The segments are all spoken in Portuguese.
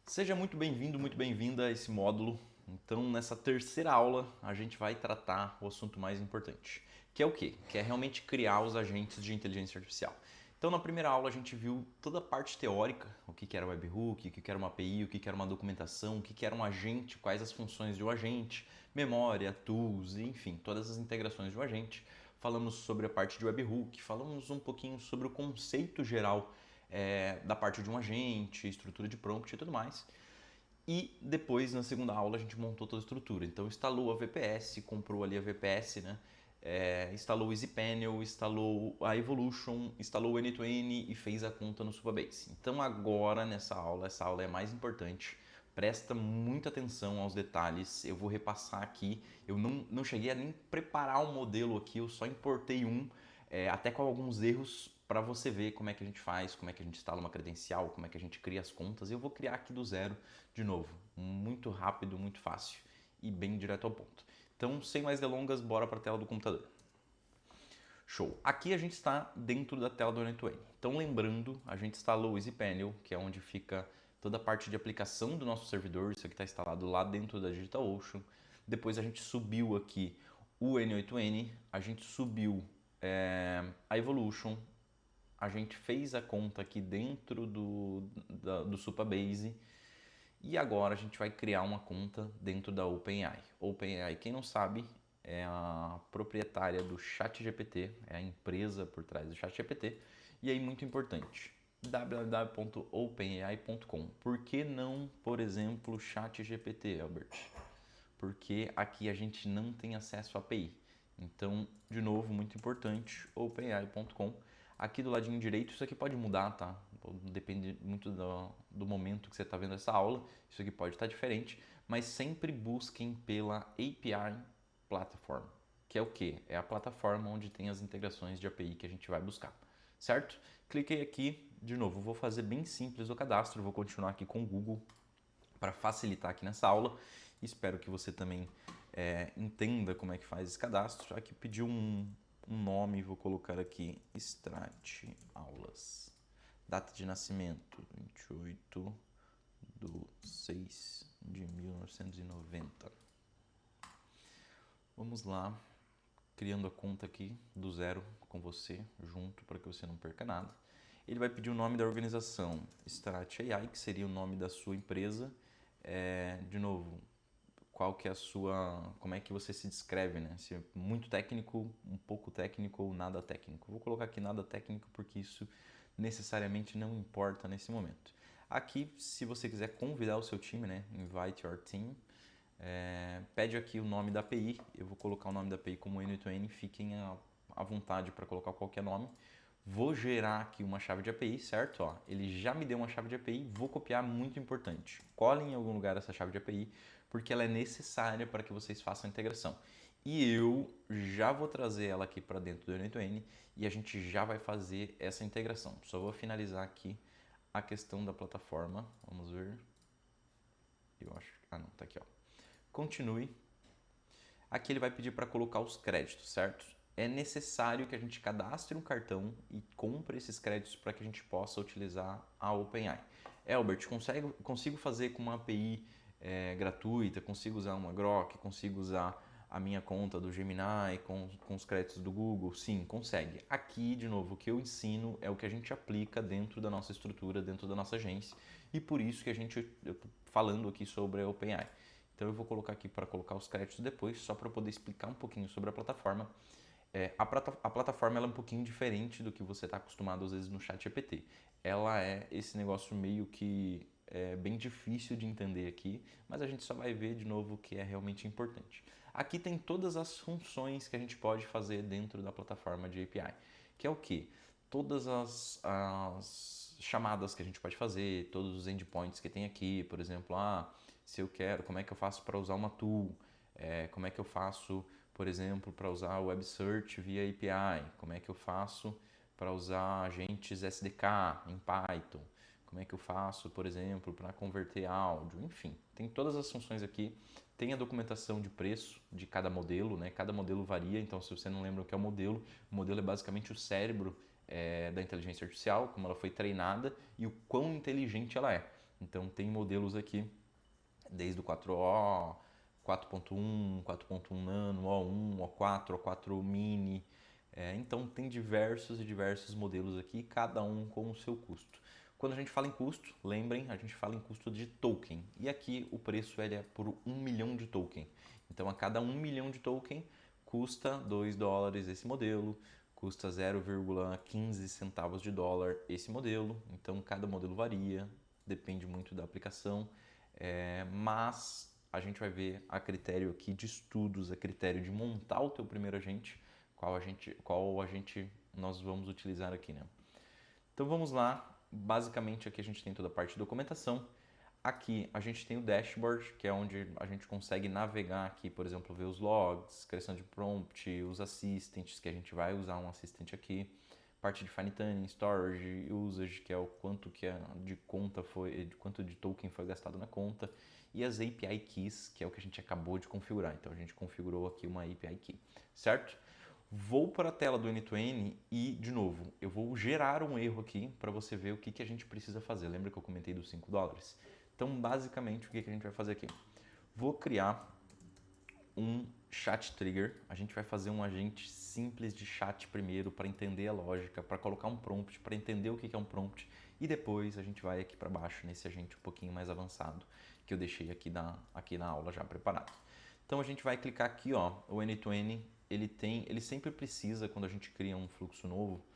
Seja muito bem-vindo, muito bem-vinda a esse módulo. Então, nessa terceira aula, a gente vai tratar o assunto mais importante, que é o quê? Que é realmente criar os agentes de inteligência artificial. Então, na primeira aula, a gente viu toda a parte teórica, o que era webhook, o que era uma API, o que era uma documentação, o que era um agente, quais as funções de um agente, memória, tools, enfim, todas as integrações de um agente. Falamos sobre a parte de webhook, falamos um pouquinho sobre o conceito geral da parte de um agente, estrutura de prompt e tudo mais. E depois, na segunda aula, a gente montou toda a estrutura. Então, instalou a VPS, comprou ali a VPS, né? Instalou o EasyPanel, instalou a Evolution, instalou o N2N e fez a conta no Supabase. Então, agora, nessa aula, essa aula é mais importante. Presta muita atenção aos detalhes. Eu vou repassar aqui. Eu não cheguei a nem preparar um modelo aqui, eu só importei um, até com alguns erros para você ver como é que a gente faz, como é que a gente instala uma credencial, como é que a gente cria as contas. Eu vou criar aqui do zero, de novo, muito rápido, muito fácil e bem direto ao ponto. Então, sem mais delongas, bora para a tela do computador. Show! Aqui a gente está dentro da tela do N2N. Então, lembrando, a gente instalou o EasyPanel, que é onde fica toda a parte de aplicação do nosso servidor. Isso aqui está instalado lá dentro da DigitalOcean. Depois a gente subiu aqui o N8N, a gente subiu a Evolution, a gente fez a conta aqui dentro do Supabase e agora a gente vai criar uma conta dentro da OpenAI. OpenAI, quem não sabe, é a proprietária do ChatGPT, é a empresa por trás do ChatGPT. E aí, muito importante, www.openai.com. Por que não, por exemplo, ChatGPT, Albert? Porque aqui a gente não tem acesso à API. Então, de novo, muito importante, openai.com. Aqui do ladinho direito, isso aqui pode mudar, tá? Depende muito do momento que você está vendo essa aula. Isso aqui pode estar diferente, mas sempre busquem pela API Platform, que é o que? É a plataforma onde tem as integrações de API que a gente vai buscar, certo? Cliquei aqui, de novo, vou fazer bem simples o cadastro, vou continuar aqui com o Google para facilitar aqui nessa aula. Espero que você também entenda como é que faz esse cadastro. Aqui pediu um nome, vou colocar aqui Strat Aulas. Data de nascimento, 28/6/1990. Vamos lá, criando a conta aqui do zero com você, junto, para que você não perca nada. Ele vai pedir o nome da organização, Strat AI, que seria o nome da sua empresa. De novo, qual que é a sua, como é que você se descreve, né? Se é muito técnico, um pouco técnico ou nada técnico. Vou colocar aqui nada técnico porque isso necessariamente não importa nesse momento. Aqui, se você quiser convidar o seu time, né? Invite your team. Pede aqui o nome da API. Eu vou colocar o nome da API como N2N. Fiquem à vontade para colocar qualquer nome. Vou gerar aqui uma chave de API, certo? Ó, ele já me deu uma chave de API, vou copiar, muito importante. Colhem em algum lugar essa chave de API, porque ela é necessária para que vocês façam a integração. E eu já vou trazer ela aqui para dentro do N2N e a gente já vai fazer essa integração. Só vou finalizar aqui a questão da plataforma. Vamos ver. Eu acho. Ah, não, tá aqui, ó. Continue. Aqui ele vai pedir para colocar os créditos, certo? É necessário que a gente cadastre um cartão e compre esses créditos para que a gente possa utilizar a OpenAI. Albert, consigo fazer com uma API gratuita, consigo usar uma Grok, consigo usar a minha conta do Gemini com os créditos do Google? Sim, consegue. Aqui, de novo, o que eu ensino é o que a gente aplica dentro da nossa estrutura, dentro da nossa agência, e por isso que eu tô falando aqui sobre a OpenAI. Então eu vou colocar aqui para colocar os créditos depois, só para poder explicar um pouquinho sobre a plataforma. A plataforma ela é um pouquinho diferente do que você está acostumado às vezes no ChatGPT. Ela é esse negócio meio que bem difícil de entender aqui, mas a gente só vai ver de novo o que é realmente importante. Aqui tem todas as funções que a gente pode fazer dentro da plataforma de API, que é o que? Todas as chamadas que a gente pode fazer, todos os endpoints que tem aqui, por exemplo, se eu quero, como é que eu faço para usar uma tool, como é que eu faço, por exemplo, para usar o Web Search via API, como é que eu faço para usar agentes SDK em Python, como é que eu faço, por exemplo, para converter áudio, enfim, tem todas as funções aqui. Tem a documentação de preço de cada modelo, né? Cada modelo varia, então se você não lembra o que é o modelo é basicamente o cérebro da inteligência artificial, como ela foi treinada e o quão inteligente ela é. Então tem modelos aqui, desde o 4O, 4.1, 4.1 Nano, O1, O4, O4 Mini. Então tem diversos e diversos modelos aqui, cada um com o seu custo. Quando a gente fala em custo, lembrem, a gente fala em custo de token. E aqui o preço ele é por 1 milhão de token. Então a cada 1 milhão de token custa $2 esse modelo, custa 0,15 centavos de dólar esse modelo. Então cada modelo varia, depende muito da aplicação, mas a gente vai ver a critério aqui de estudos, a critério de montar o teu primeiro agente, qual agente nós vamos utilizar aqui, né? Então vamos lá, basicamente aqui a gente tem toda a parte de documentação. Aqui a gente tem o dashboard, que é onde a gente consegue navegar aqui, por exemplo, ver os logs, criação de prompt, os assistants, que a gente vai usar um assistant aqui, parte de fine tuning, storage, usage, que é o quanto que de conta foi, quanto de token foi gastado na conta, e as API keys, que é o que a gente acabou de configurar. Então a gente configurou aqui uma API key, certo? Vou para a tela do N2N e, de novo, eu vou gerar um erro aqui para você ver o que a gente precisa fazer. Lembra que eu comentei dos $5? Então, basicamente, o que a gente vai fazer aqui? Vou criar um chat trigger. A gente vai fazer um agente simples de chat primeiro para entender a lógica, para colocar um prompt, para entender o que é um prompt. E depois a gente vai aqui para baixo nesse agente um pouquinho mais avançado que eu deixei aqui na aula já preparado. Então a gente vai clicar aqui, ó, o N2N, ele sempre precisa, quando a gente cria um fluxo novo,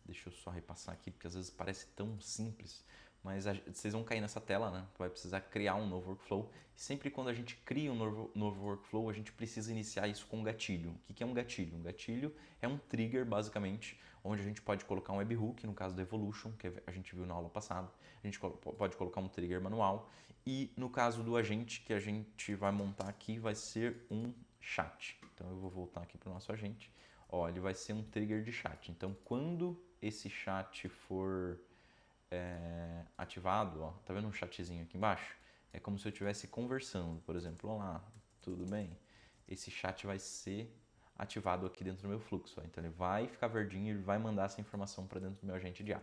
deixa eu só repassar aqui, porque às vezes parece tão simples, mas vocês vão cair nessa tela, né? Vai precisar criar um novo workflow. E sempre quando a gente cria um novo workflow, a gente precisa iniciar isso com um gatilho. O que é um gatilho? Um gatilho é um trigger, basicamente, onde a gente pode colocar um webhook, no caso do Evolution, que a gente viu na aula passada. A gente pode colocar um trigger manual. E no caso do agente que a gente vai montar aqui, vai ser um chat. Então eu vou voltar aqui para o nosso agente. Ó, ele vai ser um trigger de chat. Então quando esse chat for ativado, ó, tá vendo um chatzinho aqui embaixo? É como se eu estivesse conversando, por exemplo, olá, tudo bem? Esse chat vai ser ativado aqui dentro do meu fluxo, ó. Então ele vai ficar verdinho e vai mandar essa informação para dentro do meu agente de IA.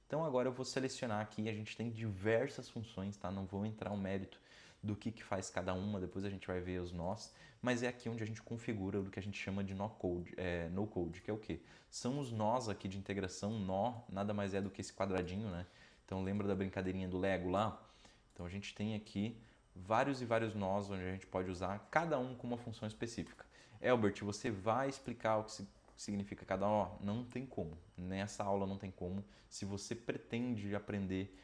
Então agora eu vou selecionar aqui, a gente tem diversas funções, tá? Não vou entrar no mérito do que faz cada uma, depois a gente vai ver os nós, mas é aqui onde a gente configura o que a gente chama de no code, que é o quê? São os nós aqui de integração. Nó nada mais é do que esse quadradinho, né? Então lembra da brincadeirinha do Lego lá? Então a gente tem aqui vários e vários nós onde a gente pode usar cada um com uma função específica. Elbert, você vai explicar o que significa cada nó? Não tem como. Nessa aula não tem como. Se você pretende aprender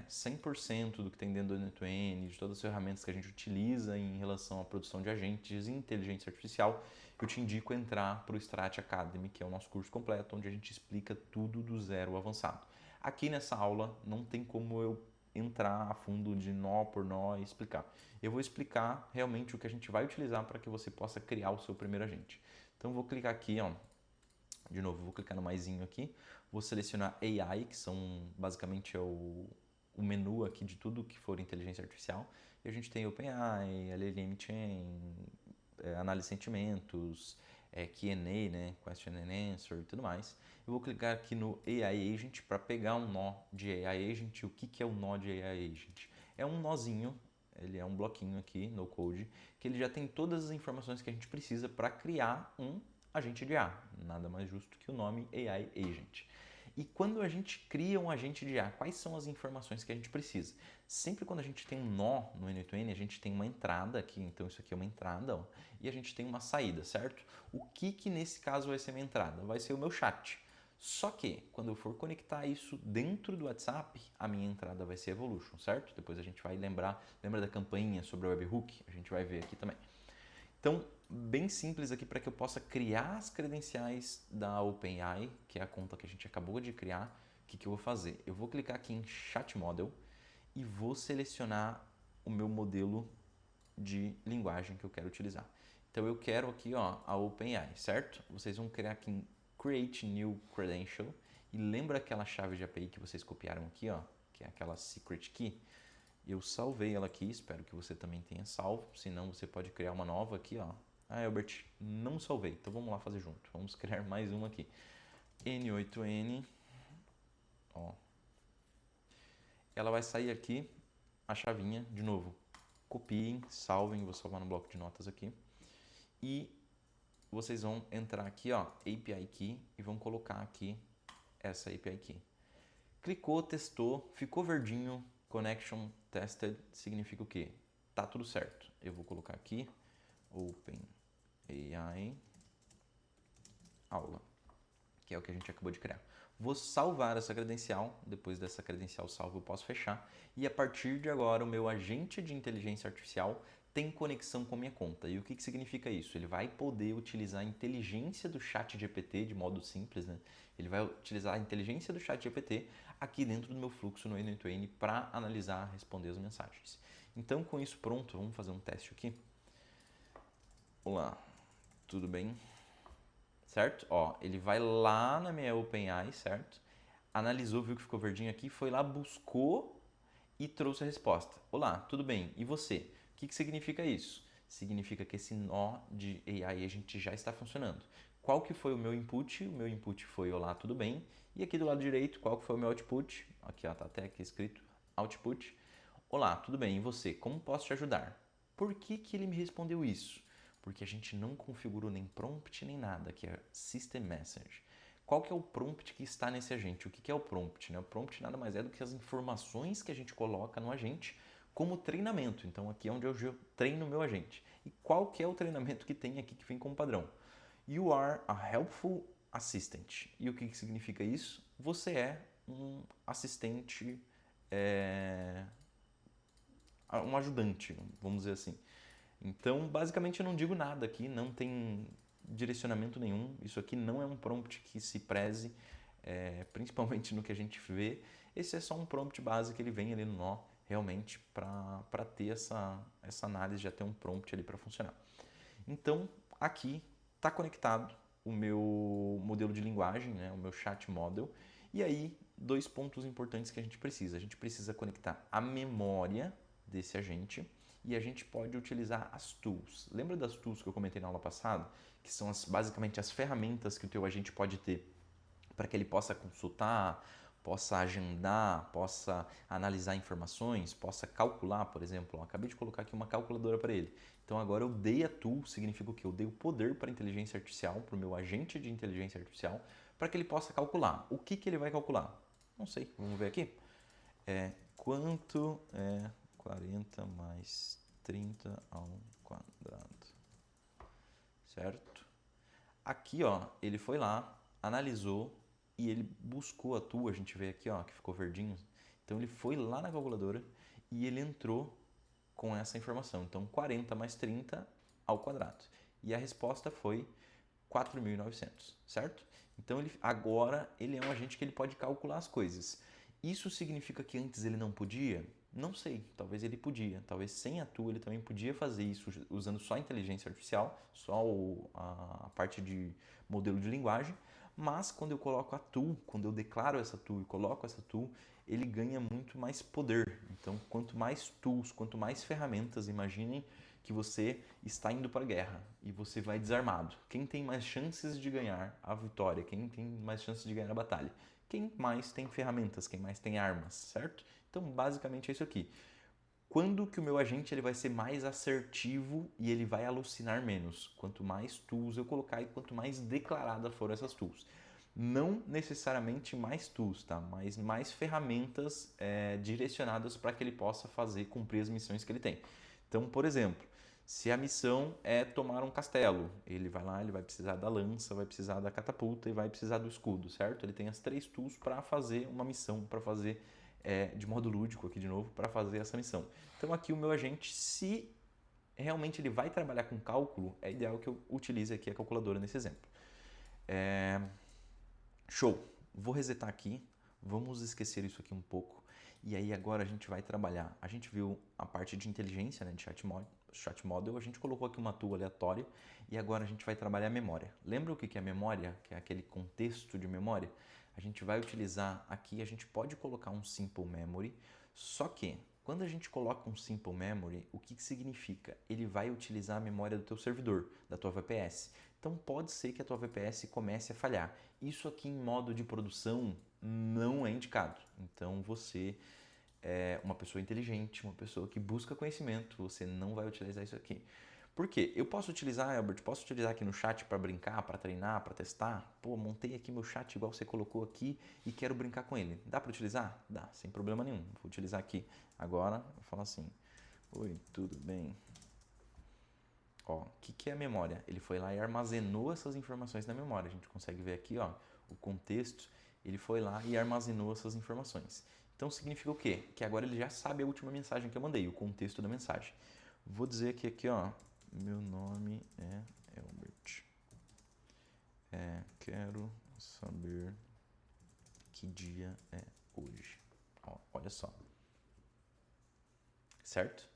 100% do que tem dentro do N2N, de todas as ferramentas que a gente utiliza em relação à produção de agentes e inteligência artificial, eu te indico entrar para o Strat Academy, que é o nosso curso completo, onde a gente explica tudo do zero ao avançado. Aqui nessa aula não tem como eu entrar a fundo de nó por nó e explicar. Eu vou explicar realmente o que a gente vai utilizar para que você possa criar o seu primeiro agente. Então vou clicar aqui, ó. De novo, vou clicar no maisinho aqui, vou selecionar AI, que são basicamente o menu aqui de tudo que for inteligência artificial. E a gente tem OpenAI, LLM Chain, análise de sentimentos, Q&A, né, Question and Answer e tudo mais. Eu vou clicar aqui no AI Agent para pegar um nó de AI Agent. O que é o nó de AI Agent? É um nozinho, ele é um bloquinho aqui no code, que ele já tem todas as informações que a gente precisa para criar um agente de IA. Nada mais justo que o nome AI Agent. E quando a gente cria um agente de IA, quais são as informações que a gente precisa? Sempre quando a gente tem um nó no N2N, a gente tem uma entrada aqui, então isso aqui é uma entrada, ó, e a gente tem uma saída, certo? O que nesse caso vai ser minha entrada? Vai ser o meu chat. Só que, quando eu for conectar isso dentro do WhatsApp, a minha entrada vai ser Evolution, certo? Depois a gente vai lembra da campainha sobre o webhook? A gente vai ver aqui também. Então, bem simples aqui para que eu possa criar as credenciais da OpenAI, que é a conta que a gente acabou de criar. O que eu vou fazer? Eu vou clicar aqui em Chat Model e vou selecionar o meu modelo de linguagem que eu quero utilizar. Então eu quero aqui, ó, a OpenAI, certo? Vocês vão criar aqui em Create New Credential e lembra aquela chave de API que vocês copiaram aqui, ó, que é aquela Secret Key? Eu salvei ela aqui, espero que você também tenha salvo, senão você pode criar uma nova aqui, ó. Ah, Albert, não salvei, então vamos lá fazer junto. Vamos criar mais uma aqui. N8N, ó. ela vai sair aqui, a chavinha, de novo. Copiem, salvem, vou salvar no bloco de notas aqui. E vocês vão entrar aqui, ó, API Key, e vão colocar aqui essa API Key. Clicou, testou, ficou verdinho, Connection Tested, significa o quê? Tá tudo certo. Eu vou colocar aqui, OpenAI aula, que é o que a gente acabou de criar. Vou salvar essa credencial, depois dessa credencial salva eu posso fechar, e a partir de agora o meu agente de inteligência artificial tem conexão com a minha conta. E o que significa isso? Ele vai poder utilizar a inteligência do ChatGPT de modo simples, né? Ele vai utilizar a inteligência do ChatGPT aqui dentro do meu fluxo no N2N para analisar, responder as mensagens. Então, com isso pronto, vamos fazer um teste aqui. Olá, tudo bem? Certo? Ó, ele vai lá na minha OpenAI, certo? Analisou, viu que ficou verdinho aqui, foi lá, buscou e trouxe a resposta. Olá, tudo bem? E você? O que significa isso? Significa que esse nó de AI Agent já está funcionando. Qual que foi o meu input? O meu input foi olá, tudo bem? E aqui do lado direito, qual que foi o meu output? Aqui, ó, tá até aqui escrito output. Olá, tudo bem? E você? Como posso te ajudar? Por que ele me respondeu isso? Porque a gente não configurou nem prompt nem nada, que é System Message. Qual que é o prompt que está nesse agente? O que é o prompt? Né? O prompt nada mais é do que as informações que a gente coloca no agente como treinamento. Então aqui é onde eu treino o meu agente. E qual que é o treinamento que tem aqui que vem como padrão? You are a helpful assistant. E o que significa isso? Você é um assistente, um ajudante, vamos dizer assim. Então, basicamente, eu não digo nada aqui, não tem direcionamento nenhum. Isso aqui não é um prompt que se preze, principalmente no que a gente vê. Esse é só um prompt base que ele vem ali no nó, realmente, para ter essa análise, já ter um prompt ali para funcionar. Então, aqui está conectado o meu modelo de linguagem, né, o meu chat model. E aí, dois pontos importantes que a gente precisa. A gente precisa conectar a memória desse agente e a gente pode utilizar as tools. Lembra das tools que eu comentei na aula passada? Que são basicamente as ferramentas que o teu agente pode ter para que ele possa consultar, possa agendar, possa analisar informações, possa calcular, por exemplo. Eu acabei de colocar aqui uma calculadora para ele. Então agora eu dei a tool, significa o quê? Eu dei o poder para a inteligência artificial, para o meu agente de inteligência artificial, para que ele possa calcular. O que ele vai calcular? Não sei, vamos ver aqui. Quanto é 40 mais 30 ao quadrado? Certo? Aqui, ó, ele foi lá, analisou e ele buscou a tua, a gente vê aqui, ó, que ficou verdinho. Então ele foi lá na calculadora e ele entrou com essa informação. Então 40 mais 30 ao quadrado. E a resposta foi 4.900, certo? Então agora ele é um agente que ele pode calcular as coisas. Isso significa que antes ele não podia? Não sei, talvez ele podia. Talvez sem a tua ele também podia fazer isso usando só a inteligência artificial, só a parte de modelo de linguagem. Mas quando eu coloco a tool, quando eu declaro essa tool e coloco essa tool, ele ganha muito mais poder. Então, quanto mais tools, quanto mais ferramentas, imaginem que você está indo para a guerra e você vai desarmado. Quem tem mais chances de ganhar a vitória? Quem tem mais chances de ganhar a batalha? Quem mais tem ferramentas? Quem mais tem armas, certo? Então, basicamente é isso aqui. Quando que o meu agente ele vai ser mais assertivo e ele vai alucinar menos? Quanto mais tools eu colocar e quanto mais declaradas foram essas tools. Não necessariamente mais tools, tá? Mas mais ferramentas direcionadas para que ele possa cumprir as missões que ele tem. Então, por exemplo, se a missão é tomar um castelo, ele vai lá, ele vai precisar da lança, vai precisar da catapulta e vai precisar do escudo, certo? Ele tem as 3 tools para fazer uma missão, para fazer de modo lúdico aqui de novo, para fazer essa missão. Então aqui o meu agente, se realmente ele vai trabalhar com cálculo, é ideal que eu utilize aqui a calculadora nesse exemplo. Show! Vou resetar aqui, vamos esquecer isso aqui um pouco. E aí agora a gente vai trabalhar. A gente viu a parte de inteligência, né, de chat model, a gente colocou aqui uma tool aleatória e agora a gente vai trabalhar a memória. Lembra o que é memória? Que é aquele contexto de memória? A gente vai utilizar aqui, a gente pode colocar um simple memory, só que quando a gente coloca um simple memory, o que significa? Ele vai utilizar a memória do teu servidor, da tua VPS. Então pode ser que a tua VPS comece a falhar. Isso aqui em modo de produção não é indicado. Então você uma pessoa inteligente, uma pessoa que busca conhecimento, você não vai utilizar isso aqui. Por quê? Eu posso utilizar, Albert, posso utilizar aqui no chat para brincar, para treinar, para testar? Pô, montei aqui meu chat igual você colocou aqui e quero brincar com ele. Dá para utilizar? Dá, sem problema nenhum. Vou utilizar aqui agora, vou falar assim: oi, tudo bem? Ó, o que é a memória? Ele foi lá e armazenou essas informações na memória. A gente consegue ver aqui, ó, o contexto. Ele foi lá e armazenou essas informações. Então significa o quê? Que agora ele já sabe a última mensagem que eu mandei, o contexto da mensagem. Vou dizer aqui, ó, meu nome é Albert. Quero saber que dia é hoje. Ó, olha só. Certo?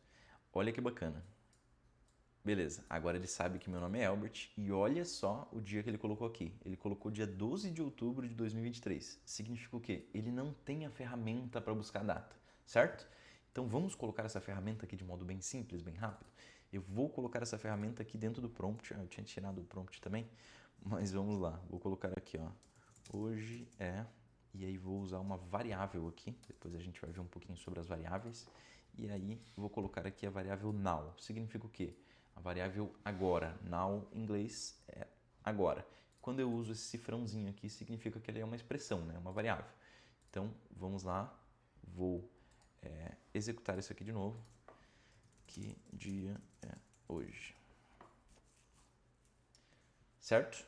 Olha que bacana. Beleza, agora ele sabe que meu nome é Albert e olha só o dia que ele colocou aqui. Ele colocou dia 12 de outubro de 2023. Significa o quê? Ele não tem a ferramenta para buscar a data, certo? Então vamos colocar essa ferramenta aqui de modo bem simples, bem rápido. Eu vou colocar essa ferramenta aqui dentro do prompt. Eu tinha tirado o prompt também, mas vamos lá. Vou colocar aqui, ó. Hoje é... E aí vou usar uma variável aqui. Depois a gente vai ver um pouquinho sobre as variáveis. E aí vou colocar aqui a variável now. Significa o quê? A variável agora. Now em inglês é agora. Quando eu uso esse cifrãozinho aqui, significa que ele é uma expressão, né? Uma variável. Então vamos lá. Vou executar isso aqui de novo. Que dia é hoje? Certo?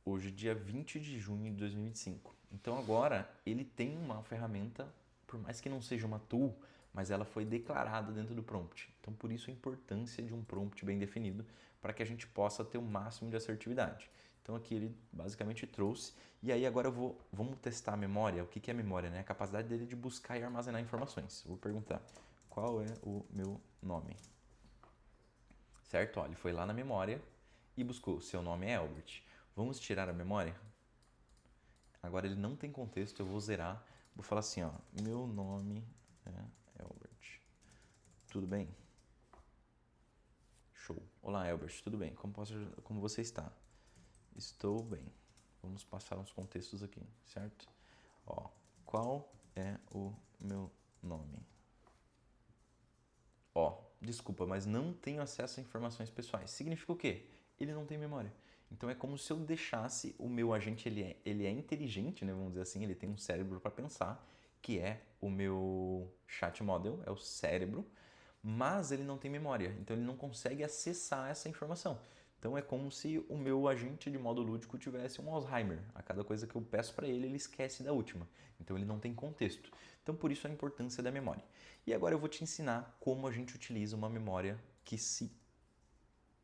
Hoje, dia 20 de junho de 2025. Então agora ele tem uma ferramenta, por mais que não seja uma tool, mas ela foi declarada dentro do prompt. Então por isso a importância de um prompt bem definido para que a gente possa ter o máximo de assertividade. Então aqui ele basicamente trouxe. E aí agora vamos testar a memória. O que é a memória? Né? A capacidade dele de buscar e armazenar informações. Eu vou perguntar, qual é o meu nome? Certo? Ó, ele foi lá na memória e buscou, seu nome é Albert. Vamos tirar a memória? Agora ele não tem contexto, eu vou zerar. Vou falar assim, ó, meu nome é Albert. Tudo bem? Show. Olá, Albert, tudo bem? Como você está? Estou bem. Vamos passar uns contextos aqui, certo? Ó, qual é o meu nome? Ó, desculpa, mas não tenho acesso a informações pessoais. Significa o quê? Ele não tem memória. Então é como se eu deixasse o meu agente, ele é inteligente, né, vamos dizer assim, ele tem um cérebro para pensar, que é o meu chat model, é o cérebro, mas ele não tem memória, então ele não consegue acessar essa informação. Então é como se o meu agente de modo lúdico tivesse um Alzheimer. A cada coisa que eu peço para ele, ele esquece da última. Então ele não tem contexto. Então por isso a importância da memória. E agora eu vou te ensinar como a gente utiliza uma memória que se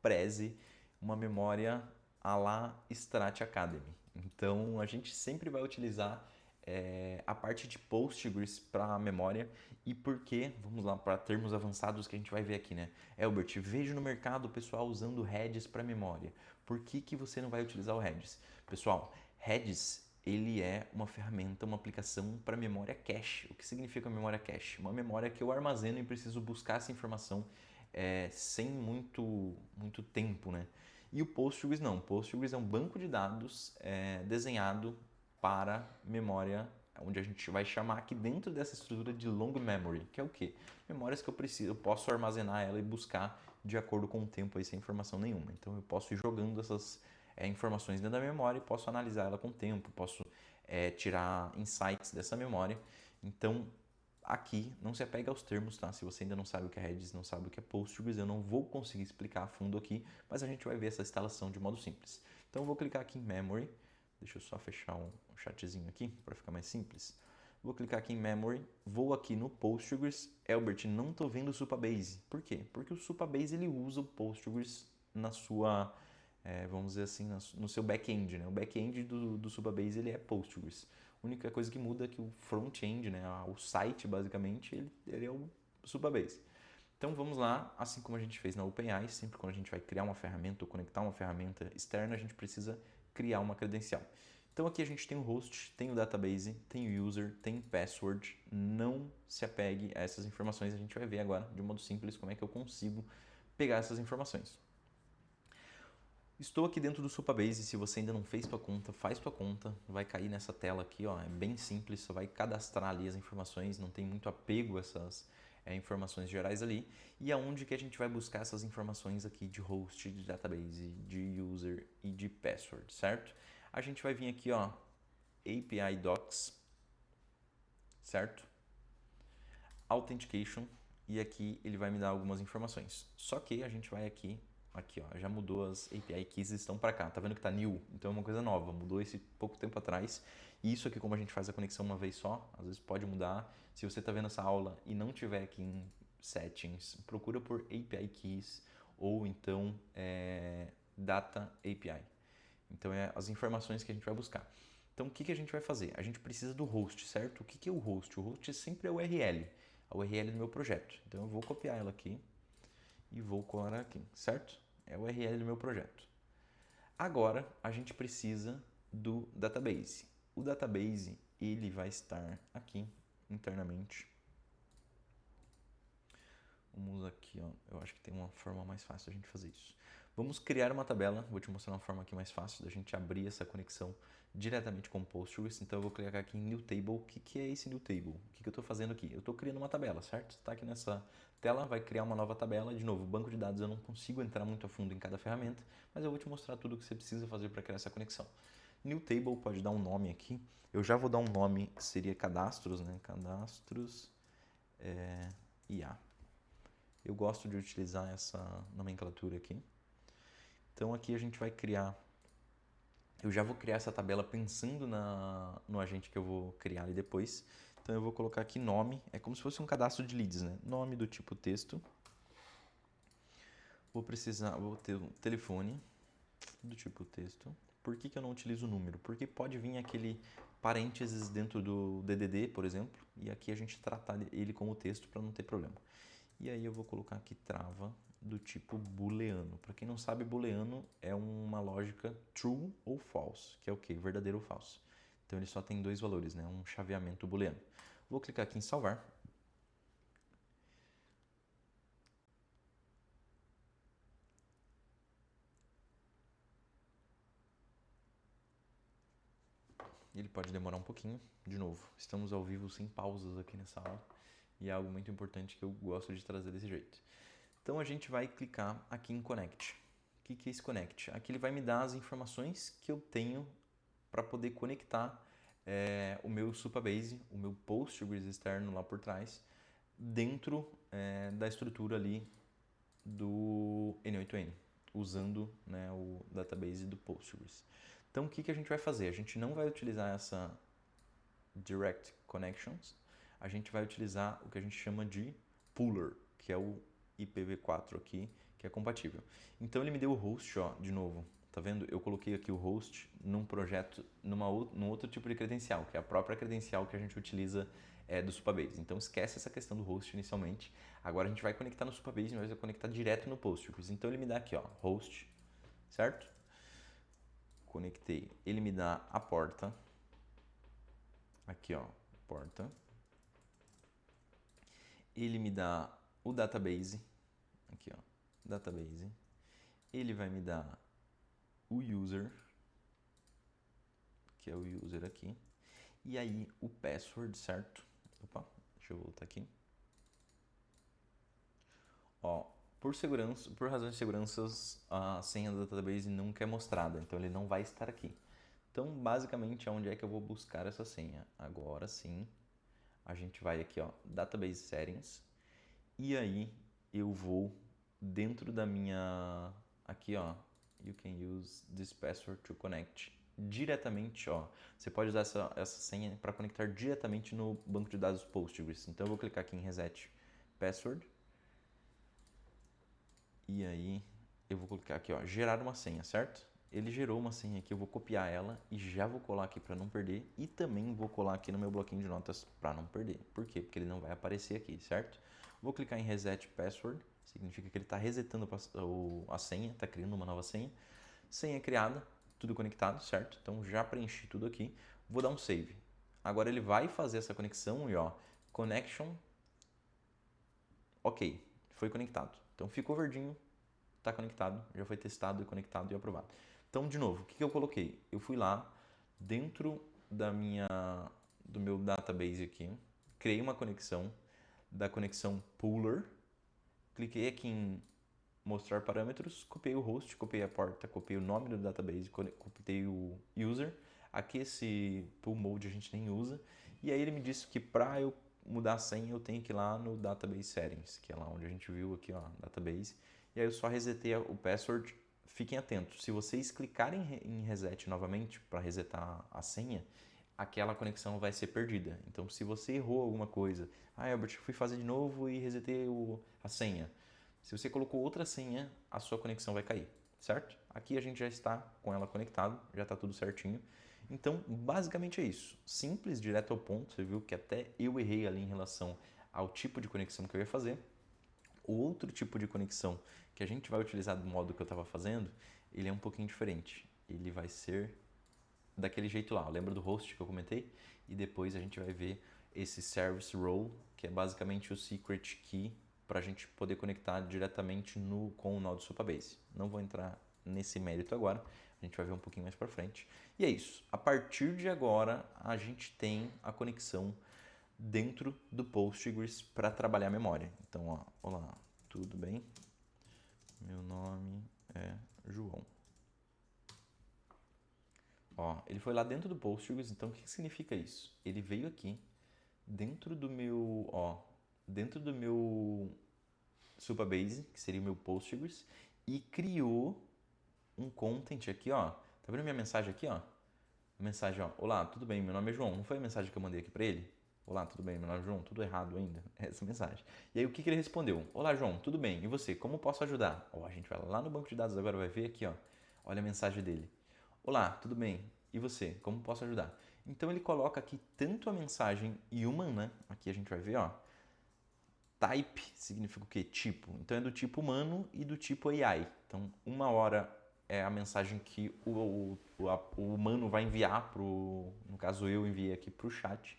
preze, uma memória à la Strat Academy. Então a gente sempre vai utilizar a parte de Postgres para a memória e porque, vamos lá, para termos avançados que a gente vai ver aqui, né? Albert, vejo no mercado o pessoal usando Redis para memória. Por que você não vai utilizar o Redis? Pessoal, Redis ele é uma ferramenta, uma aplicação para memória cache. O que significa memória cache? Uma memória que eu armazeno e preciso buscar essa informação sem muito tempo, né? E o Postgres não. O Postgres é um banco de dados desenhado para memória, onde a gente vai chamar aqui dentro dessa estrutura de long memory, que é o quê? Memórias que eu posso armazenar ela e buscar de acordo com o tempo aí sem informação nenhuma. Então eu posso ir jogando essas informações dentro da memória e posso analisar ela com o tempo, posso tirar insights dessa memória. Então aqui não se apega aos termos, tá? Se você ainda não sabe o que é Redis, não sabe o que é Postgres, eu não vou conseguir explicar a fundo aqui, mas a gente vai ver essa instalação de modo simples. Então eu vou clicar aqui em Memory, deixa eu só fechar um chatzinho aqui para ficar mais simples. Vou clicar aqui em Memory, vou aqui no Postgres. Albert, não estou vendo o Supabase. Por quê? Porque o Supabase ele usa o Postgres na sua, vamos dizer assim, no seu back-end. Né? O back-end do Supabase ele é Postgres. A única coisa que muda é que o front-end, né, o site basicamente, ele é o Supabase. Então vamos lá, assim como a gente fez na OpenAI, sempre quando a gente vai criar uma ferramenta ou conectar uma ferramenta externa, a gente precisa criar uma credencial. Então aqui a gente tem o host, tem o database, tem o user, tem password. Não se apegue a essas informações, a gente vai ver agora de modo simples como é que eu consigo pegar essas informações. Estou aqui dentro do Supabase, se você ainda não fez sua conta, faz sua conta, vai cair nessa tela aqui, ó, é bem simples, só vai cadastrar ali as informações, não tem muito apego a essas informações gerais ali, e aonde que a gente vai buscar essas informações aqui de host, de database, de user e de password, certo? A gente vai vir aqui, ó, API Docs, certo? Authentication, e aqui ele vai me dar algumas informações. Só que a gente vai aqui, ó, já mudou as API keys, estão para cá. Tá vendo que tá new? Então é uma coisa nova, mudou esse pouco tempo atrás. E isso aqui, como a gente faz a conexão uma vez só, às vezes pode mudar. Se você tá vendo essa aula e não tiver aqui em settings, procura por API keys ou então data API. Então é as informações que a gente vai buscar. Então o que a gente vai fazer? A gente precisa do host, certo? O que é o host? O host sempre é o URL, a URL do meu projeto. Então eu vou copiar ela aqui e vou colar aqui, certo? É o URL do meu projeto. Agora a gente precisa do database. O database ele vai estar aqui internamente. Vamos aqui, ó. Eu acho que tem uma forma mais fácil da gente fazer isso. Vamos criar uma tabela. Vou te mostrar uma forma aqui mais fácil da gente abrir essa conexão diretamente com o Postgres. Então eu vou clicar aqui em New Table. O que é esse New Table? O que eu estou fazendo aqui? Eu estou criando uma tabela, certo? Está aqui nessa tela, vai criar uma nova tabela. De novo, banco de dados eu não consigo entrar muito a fundo em cada ferramenta, mas eu vou te mostrar tudo o que você precisa fazer para criar essa conexão. New Table pode dar um nome aqui. Eu já vou dar um nome, seria cadastros, né? Cadastros IA. Eu gosto de utilizar essa nomenclatura aqui. Então aqui a gente vai criar, eu já vou criar essa tabela pensando no agente que eu vou criar ali depois. Então eu vou colocar aqui nome, é como se fosse um cadastro de leads, né? Nome do tipo texto. Vou ter um telefone do tipo texto. Por que eu não utilizo o número? Porque pode vir aquele parênteses dentro do DDD, por exemplo, e aqui a gente tratar ele como texto para não ter problema. E aí eu vou colocar aqui trava do tipo booleano. Para quem não sabe, booleano é uma lógica true ou false, que é o quê? Verdadeiro ou falso. Então ele só tem dois valores, né? Um chaveamento booleano. Vou clicar aqui em salvar. Ele pode demorar um pouquinho. De novo, estamos ao vivo sem pausas aqui nessa aula. E é algo muito importante que eu gosto de trazer desse jeito. Então a gente vai clicar aqui em Connect. O que é esse Connect? Aqui ele vai me dar as informações que eu tenho para poder conectar o meu Supabase, o meu Postgres externo lá por trás, dentro da estrutura ali do N8N, usando, né, o database do Postgres. Então o que a gente vai fazer? A gente não vai utilizar essa Direct Connections, a gente vai utilizar o que a gente chama de Puller, que é o IPv4 aqui, que é compatível. Então ele me deu o host, ó, de novo, tá vendo? Eu coloquei aqui o host num projeto, num outro tipo de credencial, que é a própria credencial que a gente utiliza do Supabase. Então esquece essa questão do host inicialmente. Agora a gente vai conectar no Supabase, mas vai conectar direto no Postgres. Então ele me dá aqui, ó, host, certo? Conectei. Ele me dá a porta. Aqui, ó, porta. Ele me dá o database. Aqui, ó, database. Ele vai me dar o user, que é o user aqui. E aí o password, certo? Opa, deixa eu voltar aqui. Ó, por segurança, por razões de segurança, a senha do database nunca é mostrada, então ele não vai estar aqui. Então, basicamente, onde é que eu vou buscar essa senha? Agora sim, a gente vai aqui, ó, Database Settings, e aí eu vou dentro da minha, aqui, ó, You can use this password to connect. Diretamente, ó, você pode usar essa senha para conectar diretamente no banco de dados Postgres. Então, eu vou clicar aqui em Reset Password. E aí, eu vou clicar aqui, ó, gerar uma senha, certo? Ele gerou uma senha aqui, eu vou copiar ela e já vou colar aqui para não perder. E também vou colar aqui no meu bloquinho de notas para não perder. Por quê? Porque ele não vai aparecer aqui, certo? Vou clicar em Reset Password, significa que ele está resetando a senha, está criando uma nova senha. Senha criada, tudo conectado, certo? Então já preenchi tudo aqui. Vou dar um Save. Agora ele vai fazer essa conexão e ó, Connection, ok, foi conectado. Então ficou verdinho, está conectado, já foi testado e conectado e aprovado. Então, de novo, o que eu coloquei? Eu fui lá dentro do meu database aqui, criei uma conexão da conexão Pooler, cliquei aqui em mostrar parâmetros, copiei o host, copiei a porta, copiei o nome do database, copiei o user. Aqui esse pool mode a gente nem usa. E aí ele me disse que para eu mudar a senha eu tenho que ir lá no database settings, que é lá onde a gente viu aqui, ó, database. E aí eu só resetei o password. Fiquem atentos, se vocês clicarem em reset novamente para resetar a senha, aquela conexão vai ser perdida. Então se você errou alguma coisa, Albert, fui fazer de novo e resetei a senha. Se você colocou outra senha, a sua conexão vai cair, certo? Aqui a gente já está com ela conectado, já está tudo certinho. Então, basicamente é isso. Simples, direto ao ponto. Você viu que até eu errei ali em relação ao tipo de conexão que eu ia fazer. O outro tipo de conexão que a gente vai utilizar do modo que eu estava fazendo, ele é um pouquinho diferente. Ele vai ser daquele jeito lá. Lembra do host que eu comentei? E depois a gente vai ver esse service role, que é basicamente o secret key para a gente poder conectar diretamente com o nó do Supabase. Não vou entrar nesse mérito agora, a gente vai ver um pouquinho mais para frente. E é isso. A partir de agora, a gente tem a conexão dentro do Postgres para trabalhar a memória. Então, ó, olá, tudo bem? Meu nome é João. Ó, ele foi lá dentro do Postgres, então o que significa isso? Ele veio aqui dentro do meu Supabase, que seria o meu Postgres, e criou um content aqui, ó. Tá vendo minha mensagem aqui, ó? A mensagem, ó. Olá, tudo bem? Meu nome é João. Não foi a mensagem que eu mandei aqui para ele? Olá, tudo bem? Meu nome é João. Tudo errado ainda? Essa mensagem. E aí o que ele respondeu? Olá, João. Tudo bem? E você? Como posso ajudar? Ó, a gente vai lá no banco de dados agora, vai ver aqui, ó. Olha a mensagem dele. Olá, tudo bem? E você? Como posso ajudar? Então ele coloca aqui tanto a mensagem human, né? Aqui a gente vai ver, ó. Type significa o quê? Tipo. Então é do tipo humano e do tipo AI. Então, uma hora é a mensagem que o humano vai enviar no caso eu enviei aqui para o chat,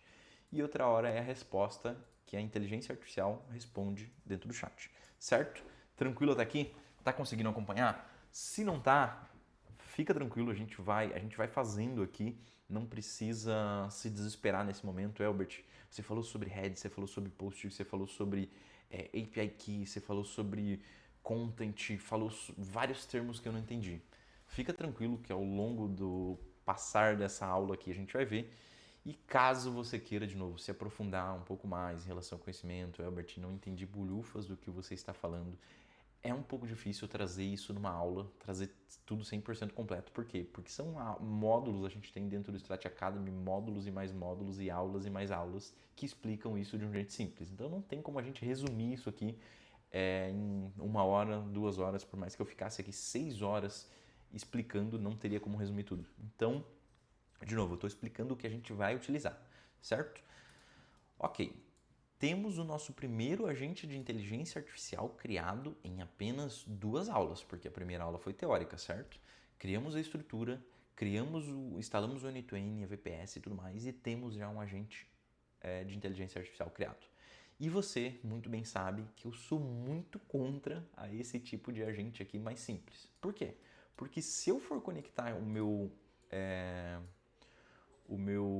e outra hora é a resposta que a inteligência artificial responde dentro do chat. Certo? Tranquilo até aqui? Tá conseguindo acompanhar? Se não tá, fica tranquilo, a gente vai fazendo aqui, não precisa se desesperar nesse momento. Albert, você falou sobre head, você falou sobre post, você falou sobre API key, você falou sobre content, falou vários termos que eu não entendi. Fica tranquilo que ao longo do passar dessa aula aqui a gente vai ver. E caso você queira, de novo, se aprofundar um pouco mais em relação ao conhecimento, Albert, não entendi bolhufas do que você está falando, é um pouco difícil trazer isso numa aula, trazer tudo 100% completo. Por quê? Porque são módulos, a gente tem dentro do Strat Academy módulos e aulas e mais aulas que explicam isso de um jeito simples. Então não tem como a gente resumir isso aqui em 1 hora, 2 horas, por mais que eu ficasse aqui 6 horas explicando, não teria como resumir tudo. Então, de novo, eu estou explicando o que a gente vai utilizar, certo? Ok. Temos o nosso primeiro agente de inteligência artificial criado em apenas 2 aulas, porque a primeira aula foi teórica, certo? Criamos a estrutura, instalamos o N2N, a VPS e tudo mais, e temos já um agente de inteligência artificial criado. E você muito bem sabe que eu sou muito contra a esse tipo de agente aqui mais simples. Por quê? Porque se eu for conectar o meu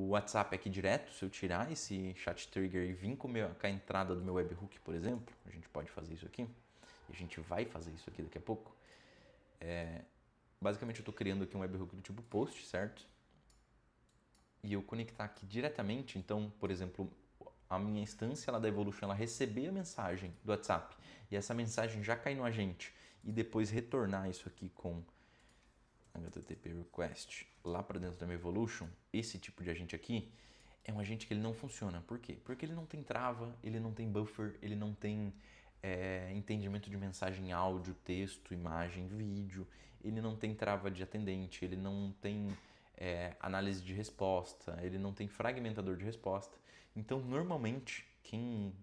WhatsApp aqui direto, se eu tirar esse chat trigger e vir com a entrada do meu webhook, por exemplo, a gente pode fazer isso aqui, e a gente vai fazer isso aqui daqui a pouco. Basicamente eu estou criando aqui um webhook do tipo post, certo? E eu conectar aqui diretamente, então, por exemplo, a minha instância lá da Evolution, ela receber a mensagem do WhatsApp, e essa mensagem já cair no agente, e depois retornar isso aqui com HTTP request lá para dentro da minha Evolution, esse tipo de agente aqui é um agente que ele não funciona. Por quê? Porque ele não tem trava, ele não tem buffer, ele não tem entendimento de mensagem áudio, texto, imagem, vídeo, ele não tem trava de atendente, ele não tem análise de resposta, ele não tem fragmentador de resposta. Então, normalmente, quem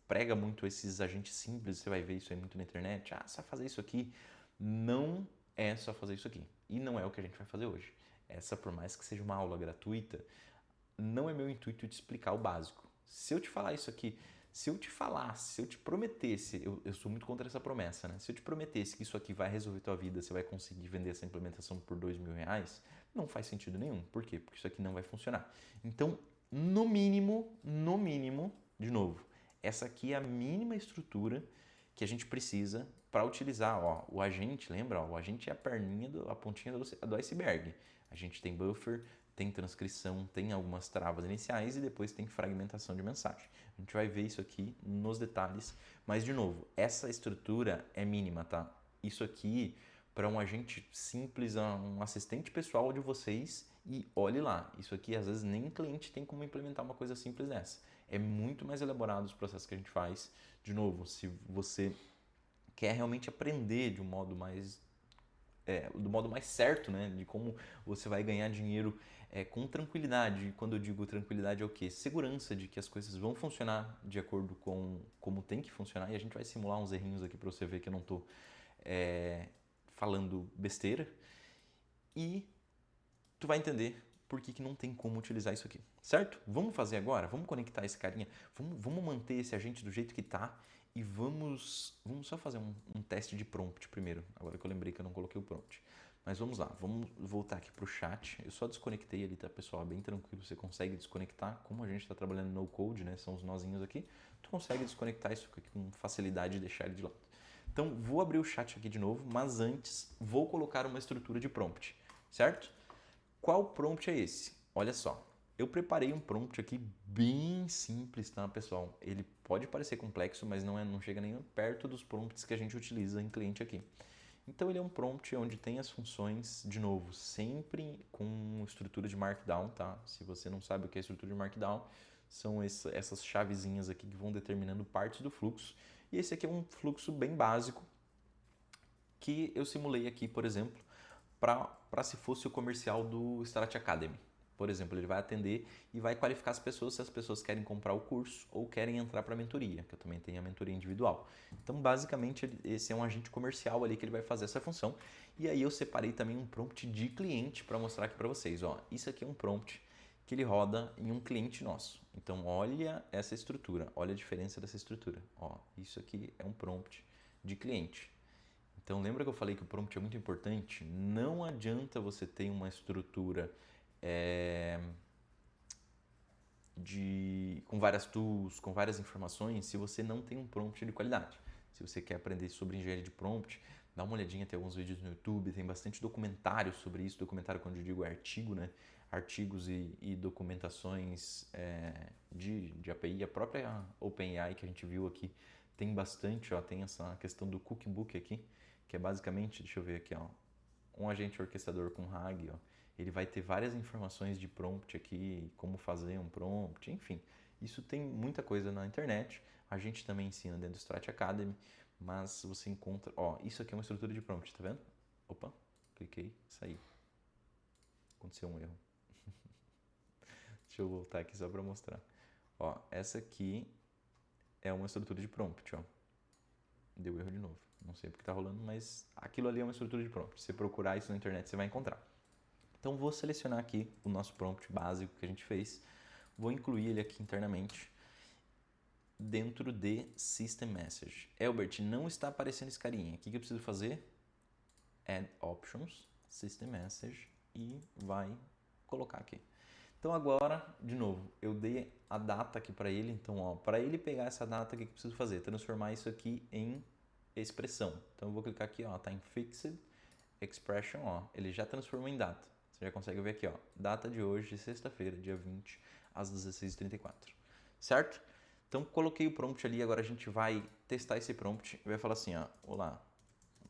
prega muito esses agentes simples, você vai ver isso aí muito na internet, só fazer isso aqui, não é só fazer isso aqui. E não é o que a gente vai fazer hoje. Essa, por mais que seja uma aula gratuita, não é meu intuito te explicar o básico. Se eu te falar isso aqui, Se eu te falasse, se eu te prometesse, eu sou muito contra essa promessa, né? Se eu te prometesse que isso aqui vai resolver tua vida, você vai conseguir vender essa implementação por R$ 2.000, não faz sentido nenhum. Por quê? Porque isso aqui não vai funcionar. Então, no mínimo, de novo, essa aqui é a mínima estrutura que a gente precisa para utilizar. Ó, o agente, lembra? Ó, o agente é a perninha, a pontinha do iceberg. A gente tem buffer, tem transcrição, tem algumas travas iniciais e depois tem fragmentação de mensagem. A gente vai ver isso aqui nos detalhes, mas de novo, essa estrutura é mínima, tá? Isso aqui para um agente simples, um assistente pessoal de vocês e olhe lá, isso aqui às vezes nem cliente tem como implementar uma coisa simples dessa. É muito mais elaborado os processos que a gente faz. De novo, se você quer realmente aprender de um modo mais do modo mais certo, né, de como você vai ganhar dinheiro com tranquilidade. E quando eu digo tranquilidade é o quê? Segurança de que as coisas vão funcionar de acordo com como tem que funcionar. E a gente vai simular uns errinhos aqui para você ver que eu não estou falando besteira. E tu vai entender por que não tem como utilizar isso aqui, certo? Vamos fazer agora? Vamos conectar esse carinha? Vamos manter esse agente do jeito que tá e vamos só fazer um teste de prompt primeiro. Agora que eu lembrei que eu não coloquei o prompt. Mas vamos lá, vamos voltar aqui para o chat. Eu só desconectei ali, tá, pessoal? É bem tranquilo, você consegue desconectar. Como a gente está trabalhando no code, né? São os nozinhos aqui. Tu consegue desconectar isso aqui com facilidade e deixar ele de lado. Então, vou abrir o chat aqui de novo, mas antes vou colocar uma estrutura de prompt, certo? Qual prompt é esse? Olha só, eu preparei um prompt aqui bem simples, tá, pessoal? Ele pode parecer complexo, mas não chega nem perto dos prompts que a gente utiliza em cliente aqui. Então ele é um prompt onde tem as funções, de novo, sempre com estrutura de Markdown, tá? Se você não sabe o que é estrutura de Markdown, são essas chavezinhas aqui que vão determinando partes do fluxo. E esse aqui é um fluxo bem básico que eu simulei aqui, por exemplo, para se fosse o comercial do Strat Academy. Por exemplo, ele vai atender e vai qualificar as pessoas se as pessoas querem comprar o curso ou querem entrar para a mentoria, que eu também tenho a mentoria individual. Então, basicamente, esse é um agente comercial ali que ele vai fazer essa função. E aí eu separei também um prompt de cliente para mostrar aqui para vocês. Ó, isso aqui é um prompt que ele roda em um cliente nosso. Então, olha essa estrutura, olha a diferença dessa estrutura. Ó, isso aqui é um prompt de cliente. Então, lembra que eu falei que o prompt é muito importante? Não adianta você ter uma estrutura com várias tools, com várias informações, se você não tem um prompt de qualidade. Se você quer aprender sobre engenharia de prompt, dá uma olhadinha, tem alguns vídeos no YouTube, tem bastante documentário sobre isso. Documentário, quando eu digo é artigo, né? Artigos e documentações de API. A própria OpenAI que a gente viu aqui tem bastante, ó, tem essa questão do cookbook aqui, que é basicamente, deixa eu ver aqui, ó, um agente orquestrador com RAG, ó, ele vai ter várias informações de prompt aqui, como fazer um prompt, enfim. Isso tem muita coisa na internet, a gente também ensina dentro do Strat Academy, mas você encontra, ó, isso aqui é uma estrutura de prompt, tá vendo? Opa, cliquei, saí. Aconteceu um erro. Deixa eu voltar aqui só para mostrar. Ó, essa aqui é uma estrutura de prompt, ó. Deu erro de novo. Não sei porque está rolando, mas aquilo ali é uma estrutura de prompt. Se você procurar isso na internet, você vai encontrar. Então, vou selecionar aqui o nosso prompt básico que a gente fez. Vou incluir ele aqui internamente dentro de System Message. Elbert, não está aparecendo esse carinha. O que eu preciso fazer? Add Options, System Message e vai colocar aqui. Então agora, de novo, eu dei a data aqui para ele. Então, para ele pegar essa data, o que eu preciso fazer? Transformar isso aqui em expressão. Então eu vou clicar aqui, ó, tá em Fixed Expression, ó, ele já transformou em data. Você já consegue ver aqui, ó, data de hoje, sexta-feira, dia 20, às 16h34. Certo? Então coloquei o prompt ali, agora a gente vai testar esse prompt e vai falar assim, ó, olá,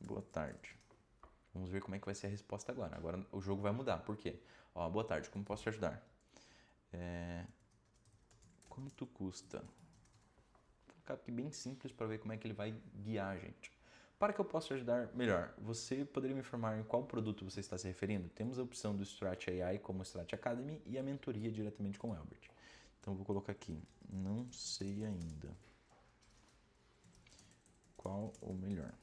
boa tarde. Vamos ver como é que vai ser a resposta agora. Agora o jogo vai mudar. Por quê? Ó, boa tarde, como posso te ajudar? Quanto custa? Vou colocar aqui bem simples para ver como é que ele vai guiar a gente. Para que eu possa te ajudar melhor, você poderia me informar em qual produto você está se referindo? Temos a opção do Strat AI como Strat Academy e a mentoria diretamente com o Elbert. Então eu vou colocar aqui, não sei ainda qual o melhor.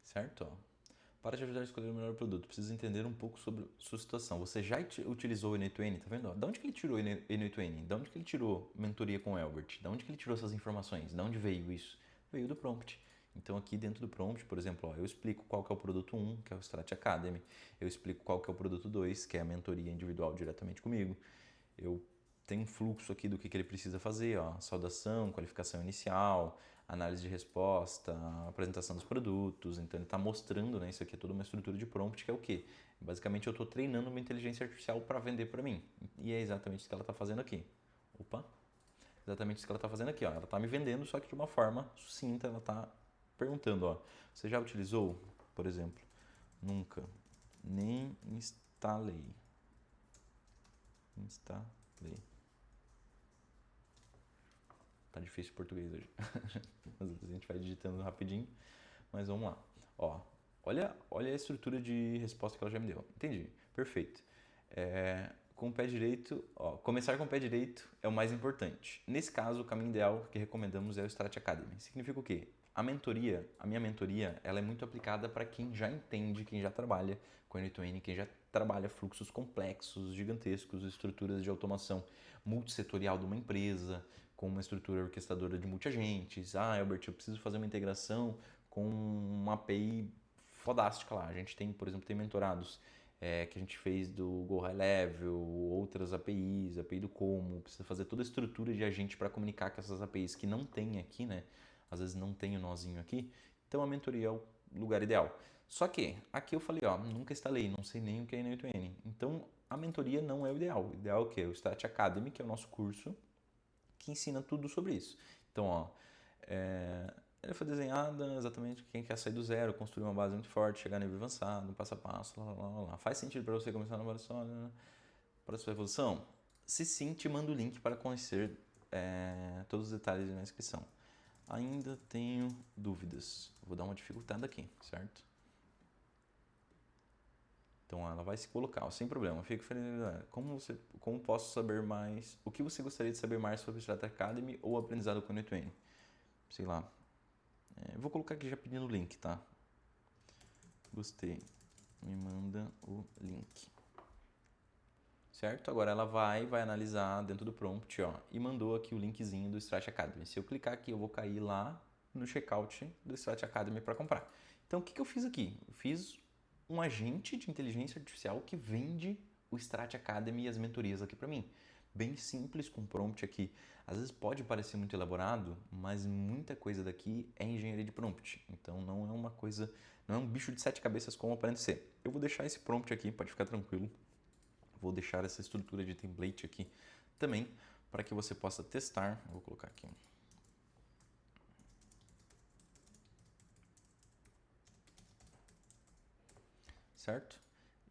Certo? Ó. Para te ajudar a escolher o melhor produto, precisa entender um pouco sobre sua situação. Você já utilizou o N8N? Tá vendo? Da onde que ele tirou o N8N? Da onde que ele tirou mentoria com o Elbert? Da onde que ele tirou essas informações? Da onde veio isso? Veio do prompt. Então aqui dentro do prompt, por exemplo, ó, eu explico qual que é o produto 1, que é o Strat Academy. Eu explico qual que é o produto 2, que é a mentoria individual diretamente comigo. Eu tenho um fluxo aqui do que ele precisa fazer, ó, saudação, qualificação inicial, análise de resposta, apresentação dos produtos. Então ele está mostrando, né, isso aqui é toda uma estrutura de prompt, que é o quê? Basicamente eu estou treinando uma inteligência artificial para vender para mim. E é exatamente isso que ela está fazendo aqui. Opa! Exatamente isso que ela está fazendo aqui, ó. Ela está me vendendo, só que de uma forma sucinta. Ela está perguntando, ó, você já utilizou, por exemplo, nunca, nem instalei. Tá difícil o português hoje. Às vezes a gente vai digitando rapidinho, mas vamos lá. Ó, olha a estrutura de resposta que ela já me deu. Entendi. Perfeito. Com o pé direito, ó, começar com o pé direito é o mais importante. Nesse caso, o caminho ideal que recomendamos é o Strat Academy. Significa o quê? A minha mentoria, ela é muito aplicada para quem já entende, quem já trabalha com N2N, quem já trabalha fluxos complexos, gigantescos, estruturas de automação multissetorial de uma empresa, com uma estrutura orquestradora de multiagentes. Ah, Albert, eu preciso fazer uma integração com uma API fodástica lá. A gente tem, por exemplo, tem mentorados que a gente fez do Go High Level, outras APIs, API do Como, precisa fazer toda a estrutura de agente para comunicar com essas APIs que não tem aqui, né? Às vezes não tem o nozinho aqui. Então a mentoria é o lugar ideal. Só que aqui eu falei, ó, nunca instalei, não sei nem o que é N8N. Então a mentoria não é o ideal. O ideal é o quê? O Strat Academy, que é o nosso curso que ensina tudo sobre isso. Então, ó, ela foi desenhada exatamente quem quer sair do zero, construir uma base muito forte, chegar no nível avançado, passo a passo, lá. Faz sentido para você começar no só para a sua evolução? Se sim, te mando o link para conhecer todos os detalhes na inscrição. Ainda tenho dúvidas. Vou dar uma dificultada aqui, certo? Então ela vai se colocar, sem problema. Fico feliz. Como posso saber mais? O que você gostaria de saber mais sobre o Strat Academy ou aprendizado com o N2N? Sei lá. Vou colocar aqui já pedindo o link, tá? Gostei. Me manda o link. Certo? Agora ela vai analisar dentro do prompt, ó, e mandou aqui o linkzinho do Strat Academy. Se eu clicar aqui, eu vou cair lá no checkout do Strat Academy para comprar. Então o que eu fiz aqui? Eu fiz um agente de inteligência artificial que vende o Strat Academy e as mentorias aqui para mim. Bem simples, com prompt aqui. Às vezes pode parecer muito elaborado, mas muita coisa daqui é engenharia de prompt. Então não é uma coisa, não é um bicho de 7 cabeças como aparenta ser. Eu vou deixar esse prompt aqui, pode ficar tranquilo. Vou deixar essa estrutura de template aqui também para que você possa testar. Vou colocar aqui. Certo?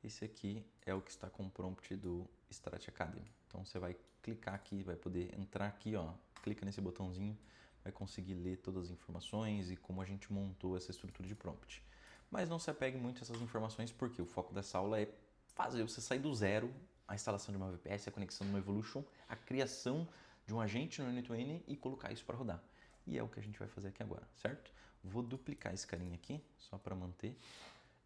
Esse aqui é o que está com o prompt do Strat Academy. Então você vai clicar aqui, vai poder entrar aqui, ó, clica nesse botãozinho, vai conseguir ler todas as informações e como a gente montou essa estrutura de prompt. Mas não se apegue muito a essas informações porque o foco dessa aula é fazer você sair do zero, a instalação de uma VPS, a conexão de uma Evolution, a criação de um agente no N2N e colocar isso para rodar. E é o que a gente vai fazer aqui agora, certo? Vou duplicar esse carinha aqui, só para manter.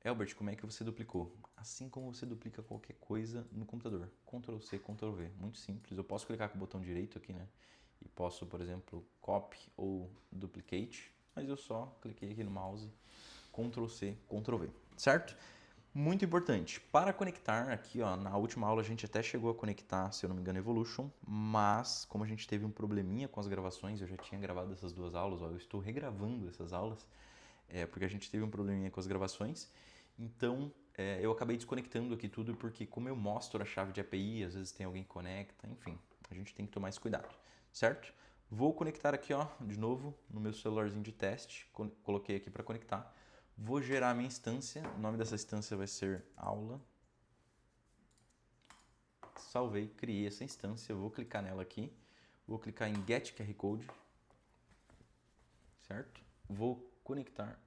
Elbert, como é que você duplicou? Assim como você duplica qualquer coisa no computador. Ctrl C, Ctrl V. Muito simples. Eu posso clicar com o botão direito aqui, né? E posso, por exemplo, copy ou duplicate. Mas eu só cliquei aqui no mouse, Ctrl C, Ctrl V. Certo? Muito importante. Para conectar aqui, ó, na última aula a gente até chegou a conectar, se eu não me engano, Evolution. Mas, como a gente teve um probleminha com as gravações, eu já tinha gravado essas duas aulas, ó, eu estou regravando essas aulas. Porque a gente teve um probleminha com as gravações. Então, eu acabei desconectando aqui tudo porque como eu mostro a chave de API, às vezes tem alguém que conecta, enfim, a gente tem que tomar esse cuidado, certo? Vou conectar aqui, ó, de novo, no meu celularzinho de teste, coloquei aqui para conectar. Vou gerar a minha instância, o nome dessa instância vai ser aula. Salvei, criei essa instância, vou clicar nela aqui, vou clicar em Get QR Code, certo? Vou conectar,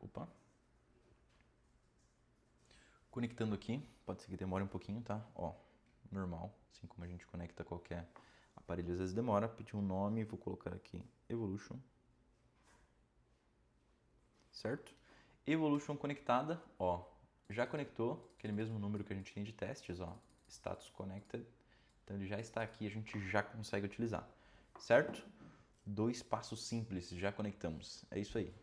conectando aqui, pode ser que demore um pouquinho, tá? Ó, normal, assim como a gente conecta qualquer aparelho, às vezes demora. Pedir um nome, vou colocar aqui Evolution, certo? Evolution conectada, ó, já conectou aquele mesmo número que a gente tem de testes, ó, status connected. Então ele já está aqui, a gente já consegue utilizar, certo? 2 passos simples, já conectamos. É isso aí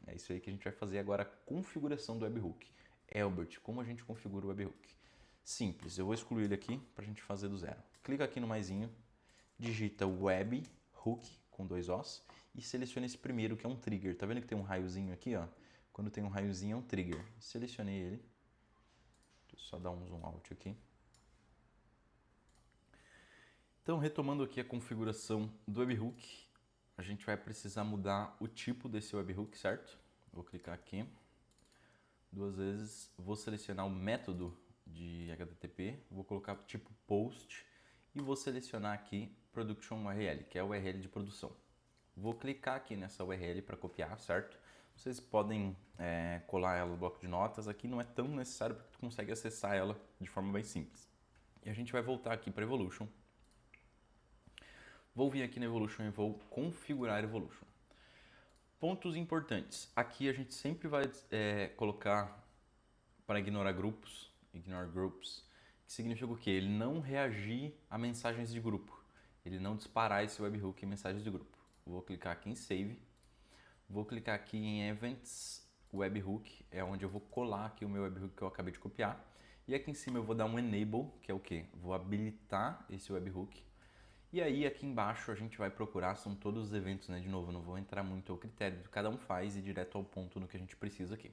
que a gente vai fazer agora a configuração do webhook. Elbert, como a gente configura o webhook? Simples, eu vou excluir ele aqui para a gente fazer do zero. Clica aqui no maisinho, digita webhook com 2 Os e seleciona esse primeiro que é um trigger. Tá vendo que tem um raiozinho aqui, ó? Quando tem um raiozinho é um trigger. Selecionei ele. Deixa eu só dar um zoom out aqui. Então, retomando aqui a configuração do webhook, a gente vai precisar mudar o tipo desse webhook, certo? Vou clicar aqui 2 vezes, vou selecionar o método de HTTP, vou colocar tipo post e vou selecionar aqui production URL, que é a URL de produção. Vou clicar aqui nessa URL para copiar, certo? Vocês podem colar ela no bloco de notas, aqui não é tão necessário porque tu consegue acessar ela de forma bem simples. E a gente vai voltar aqui para Evolution. Vou vir aqui na Evolution e vou configurar Evolution. Pontos importantes. Aqui a gente sempre vai colocar para ignorar grupos, ignore groups, que significa o quê? Ele não reagir a mensagens de grupo. Ele não disparar esse webhook em mensagens de grupo. Vou clicar aqui em Save. Vou clicar aqui em Events Webhook, é onde eu vou colar aqui o meu webhook que eu acabei de copiar. E aqui em cima eu vou dar um Enable, que é o quê? Vou habilitar esse webhook. E aí aqui embaixo a gente vai procurar, são todos os eventos, né? De novo, eu não vou entrar muito ao critério, cada um faz e direto ao ponto no que a gente precisa aqui.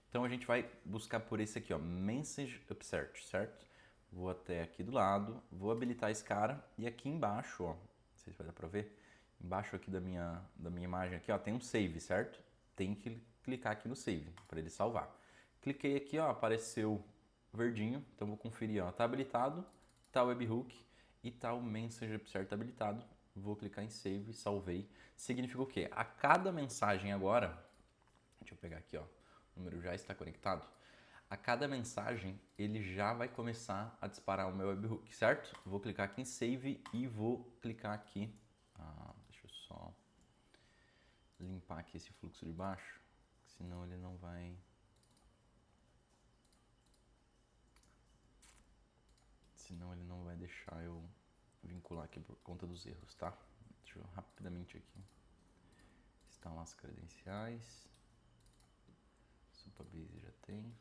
Então a gente vai buscar por esse aqui, ó, Message Upsert, certo? Vou até aqui do lado, vou habilitar esse cara e aqui embaixo, ó, não sei se vai dar pra ver, embaixo aqui da minha imagem aqui, ó, tem um Save, certo? Tem que clicar aqui no Save para ele salvar. Cliquei aqui, ó, apareceu verdinho, então vou conferir, ó, tá habilitado, tá o webhook e tá o Message Upsert habilitado. Vou clicar em Save, salvei. Significa o quê? A cada mensagem agora, deixa eu pegar aqui, ó, o número já está conectado. A cada mensagem, ele já vai começar a disparar o meu webhook, certo? Vou clicar aqui em Save e vou clicar aqui. Deixa eu só limpar aqui esse fluxo de baixo, senão ele não vai... Senão ele não vai deixar eu vincular aqui por conta dos erros, tá? Deixa eu rapidamente aqui instalar as credenciais. Supabase já tem.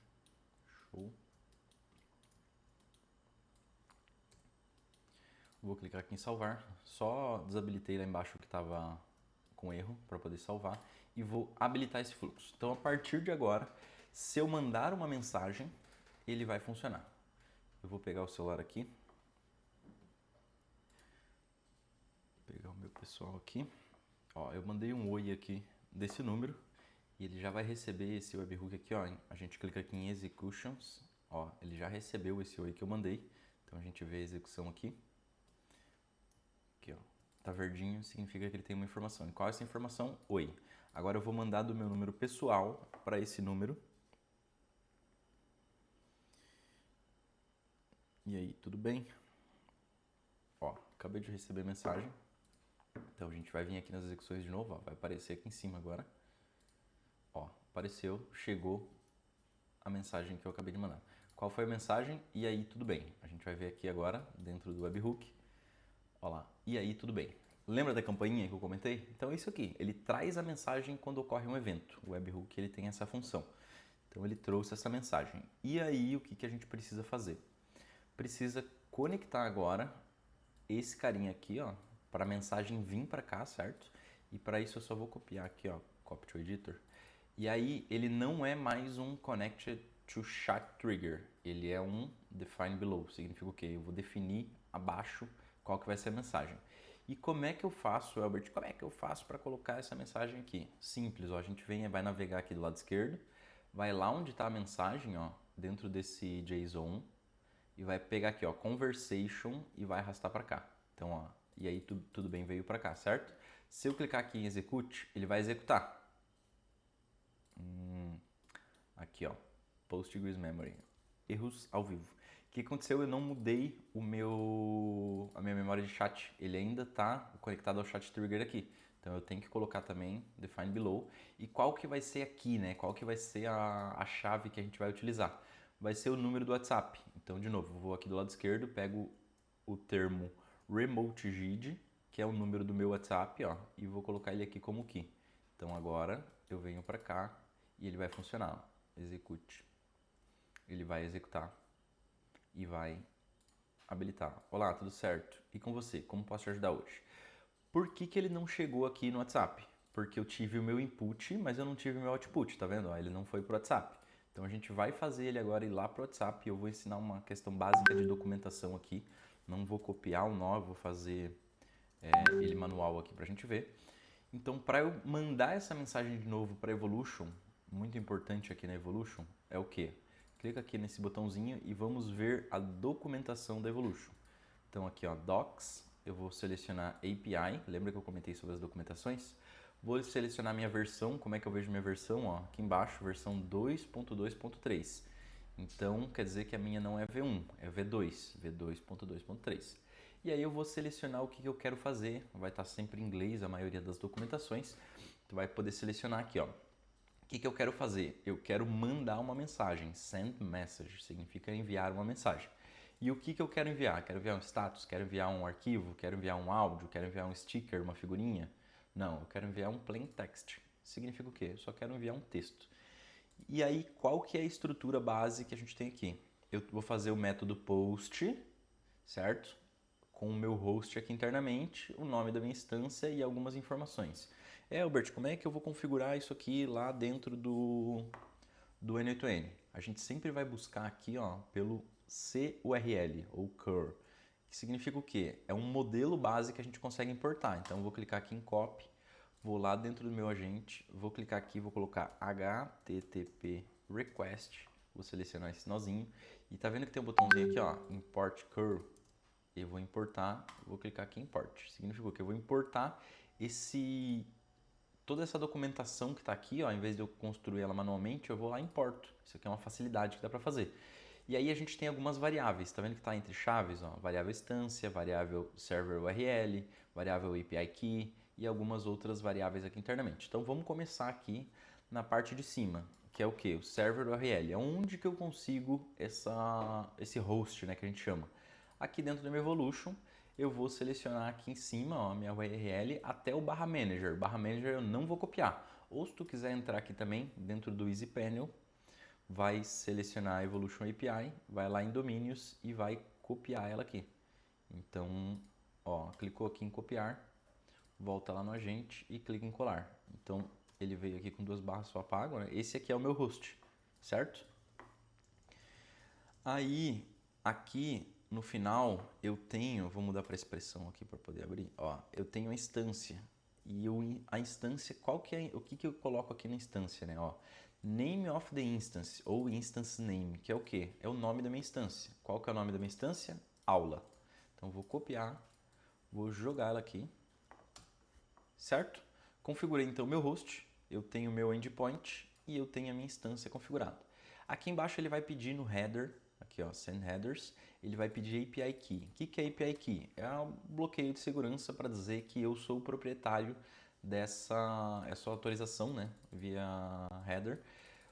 Show. Vou clicar aqui em salvar. Só desabilitei lá embaixo que estava com erro para poder salvar e vou habilitar esse fluxo. Então a partir de agora, se eu mandar uma mensagem, ele vai funcionar. Eu vou pegar o celular aqui. Pegar o meu pessoal aqui. Ó, eu mandei um oi aqui desse número e ele já vai receber esse webhook aqui, ó. A gente clica aqui em Executions, ó, ele já recebeu esse oi que eu mandei. Então a gente vê a execução aqui. Aqui, ó. Tá verdinho, significa que ele tem uma informação. E qual é essa informação? Oi. Agora eu vou mandar do meu número pessoal para esse número. E aí, tudo bem? Ó, acabei de receber a mensagem. Então a gente vai vir aqui nas execuções de novo, ó, vai aparecer aqui em cima agora. Ó, apareceu, chegou a mensagem que eu acabei de mandar. Qual foi a mensagem? E aí, tudo bem. A gente vai ver aqui agora, dentro do webhook. Ó lá, e aí, tudo bem. Lembra da campainha que eu comentei? Então é isso aqui, ele traz a mensagem quando ocorre um evento. O webhook ele tem essa função. Então ele trouxe essa mensagem. E aí, o que a gente precisa fazer? Precisa conectar agora esse carinha aqui, ó, para a mensagem vir para cá, certo? E para isso eu só vou copiar aqui, ó, copy to editor. E aí ele não é mais um connected to chat trigger, ele é um define below. Significa o quê? Eu vou definir abaixo qual que vai ser a mensagem. E como é que eu faço, Albert? Como é que eu faço para colocar essa mensagem aqui? Simples, ó, a gente vai navegar aqui do lado esquerdo, vai lá onde está a mensagem, ó, dentro desse JSON, e vai pegar aqui, ó, conversation e vai arrastar para cá. Então, ó, e aí tudo bem veio para cá, certo? Se eu clicar aqui em execute, ele vai executar. Aqui, ó, Postgres Memory, erros ao vivo. O que aconteceu? Eu não mudei a minha memória de chat. Ele ainda está conectado ao chat trigger aqui. Então eu tenho que colocar também define below. E qual que vai ser aqui, né? Qual que vai ser a chave que a gente vai utilizar? vai ser o número do WhatsApp. Então, de novo, eu vou aqui do lado esquerdo, pego o termo RemoteGID, que é o número do meu WhatsApp, ó, e vou colocar ele aqui como key. Então, agora eu venho para cá e ele vai funcionar. Ó. Execute. Ele vai executar e vai habilitar. Olá, tudo certo? E com você? Como posso te ajudar hoje? Por que ele não chegou aqui no WhatsApp? Porque eu tive o meu input, mas eu não tive o meu output, tá vendo? Ele não foi pro WhatsApp. Então a gente vai fazer ele agora ir lá pro WhatsApp e eu vou ensinar uma questão básica de documentação aqui. Não vou copiar o nó, vou fazer ele manual aqui pra gente ver. Então, para eu mandar essa mensagem de novo para Evolution, muito importante aqui na Evolution, é o quê? Clica aqui nesse botãozinho e vamos ver a documentação da Evolution. Então aqui, ó, Docs, eu vou selecionar API, lembra que eu comentei sobre as documentações? Vou selecionar minha versão, como é que eu vejo minha versão? Ó, aqui embaixo, versão 2.2.3. Então, quer dizer que a minha não é V1, é V2, V2.2.3. E aí eu vou selecionar o que eu quero fazer, vai estar sempre em inglês a maioria das documentações. Tu vai poder selecionar aqui, ó. O que eu quero fazer? Eu quero mandar uma mensagem, send message, significa enviar uma mensagem. E o que eu quero enviar? Quero enviar um status, quero enviar um arquivo, quero enviar um áudio, quero enviar um sticker, uma figurinha? Não, eu quero enviar um plain text. Significa o quê? Eu só quero enviar um texto. E aí, qual que é a estrutura base que a gente tem aqui? Eu vou fazer o método post, certo? Com o meu host aqui internamente, o nome da minha instância e algumas informações. Albert, como é que eu vou configurar isso aqui lá dentro do N8N? A gente sempre vai buscar aqui, ó, pelo CURL ou CUR, que significa o quê? É um modelo base que a gente consegue importar. Então eu vou clicar aqui em copy, vou lá dentro do meu agente, vou clicar aqui, vou colocar HTTP request, vou selecionar esse nozinho e tá vendo que tem um botãozinho aqui, ó, import CUR. Eu vou importar, vou clicar aqui em import. Significa que eu vou importar toda essa documentação que está aqui, ó, em vez de eu construir ela manualmente, eu vou lá e importo. Isso aqui é uma facilidade que dá para fazer. E aí a gente tem algumas variáveis, tá vendo que está entre chaves, ó, variável instância, variável server URL, variável API key e algumas outras variáveis aqui internamente. Então vamos começar aqui na parte de cima, que é o que? O server URL. É onde que eu consigo esse host, né, que a gente chama. Aqui dentro do meu Evolution, eu vou selecionar aqui em cima, ó, minha URL até o barra manager. Barra manager eu não vou copiar. Ou se tu quiser entrar aqui também, dentro do Easy Panel, vai selecionar a Evolution API, vai lá em domínios e vai copiar ela aqui. Então, ó, clicou aqui em copiar, volta lá no agente e clica em colar. Então, ele veio aqui com 2 barras, só apago, né? Esse aqui é o meu host, certo? Aí, aqui no final, eu tenho, vou mudar para expressão aqui para poder abrir, ó, eu tenho a instância. E a instância, qual que é, o que eu coloco aqui na instância, né? Ó, name of the instance, ou instance name, que é o quê? É o nome da minha instância. Qual que é o nome da minha instância? Aula. Então, vou copiar, vou jogar ela aqui, certo? Configurei então o meu host, eu tenho o meu endpoint e eu tenho a minha instância configurada. Aqui embaixo ele vai pedir no header, aqui ó, send headers, ele vai pedir API key. O que é API key? É um bloqueio de segurança para dizer que eu sou o proprietário dessa autorização, né, via header,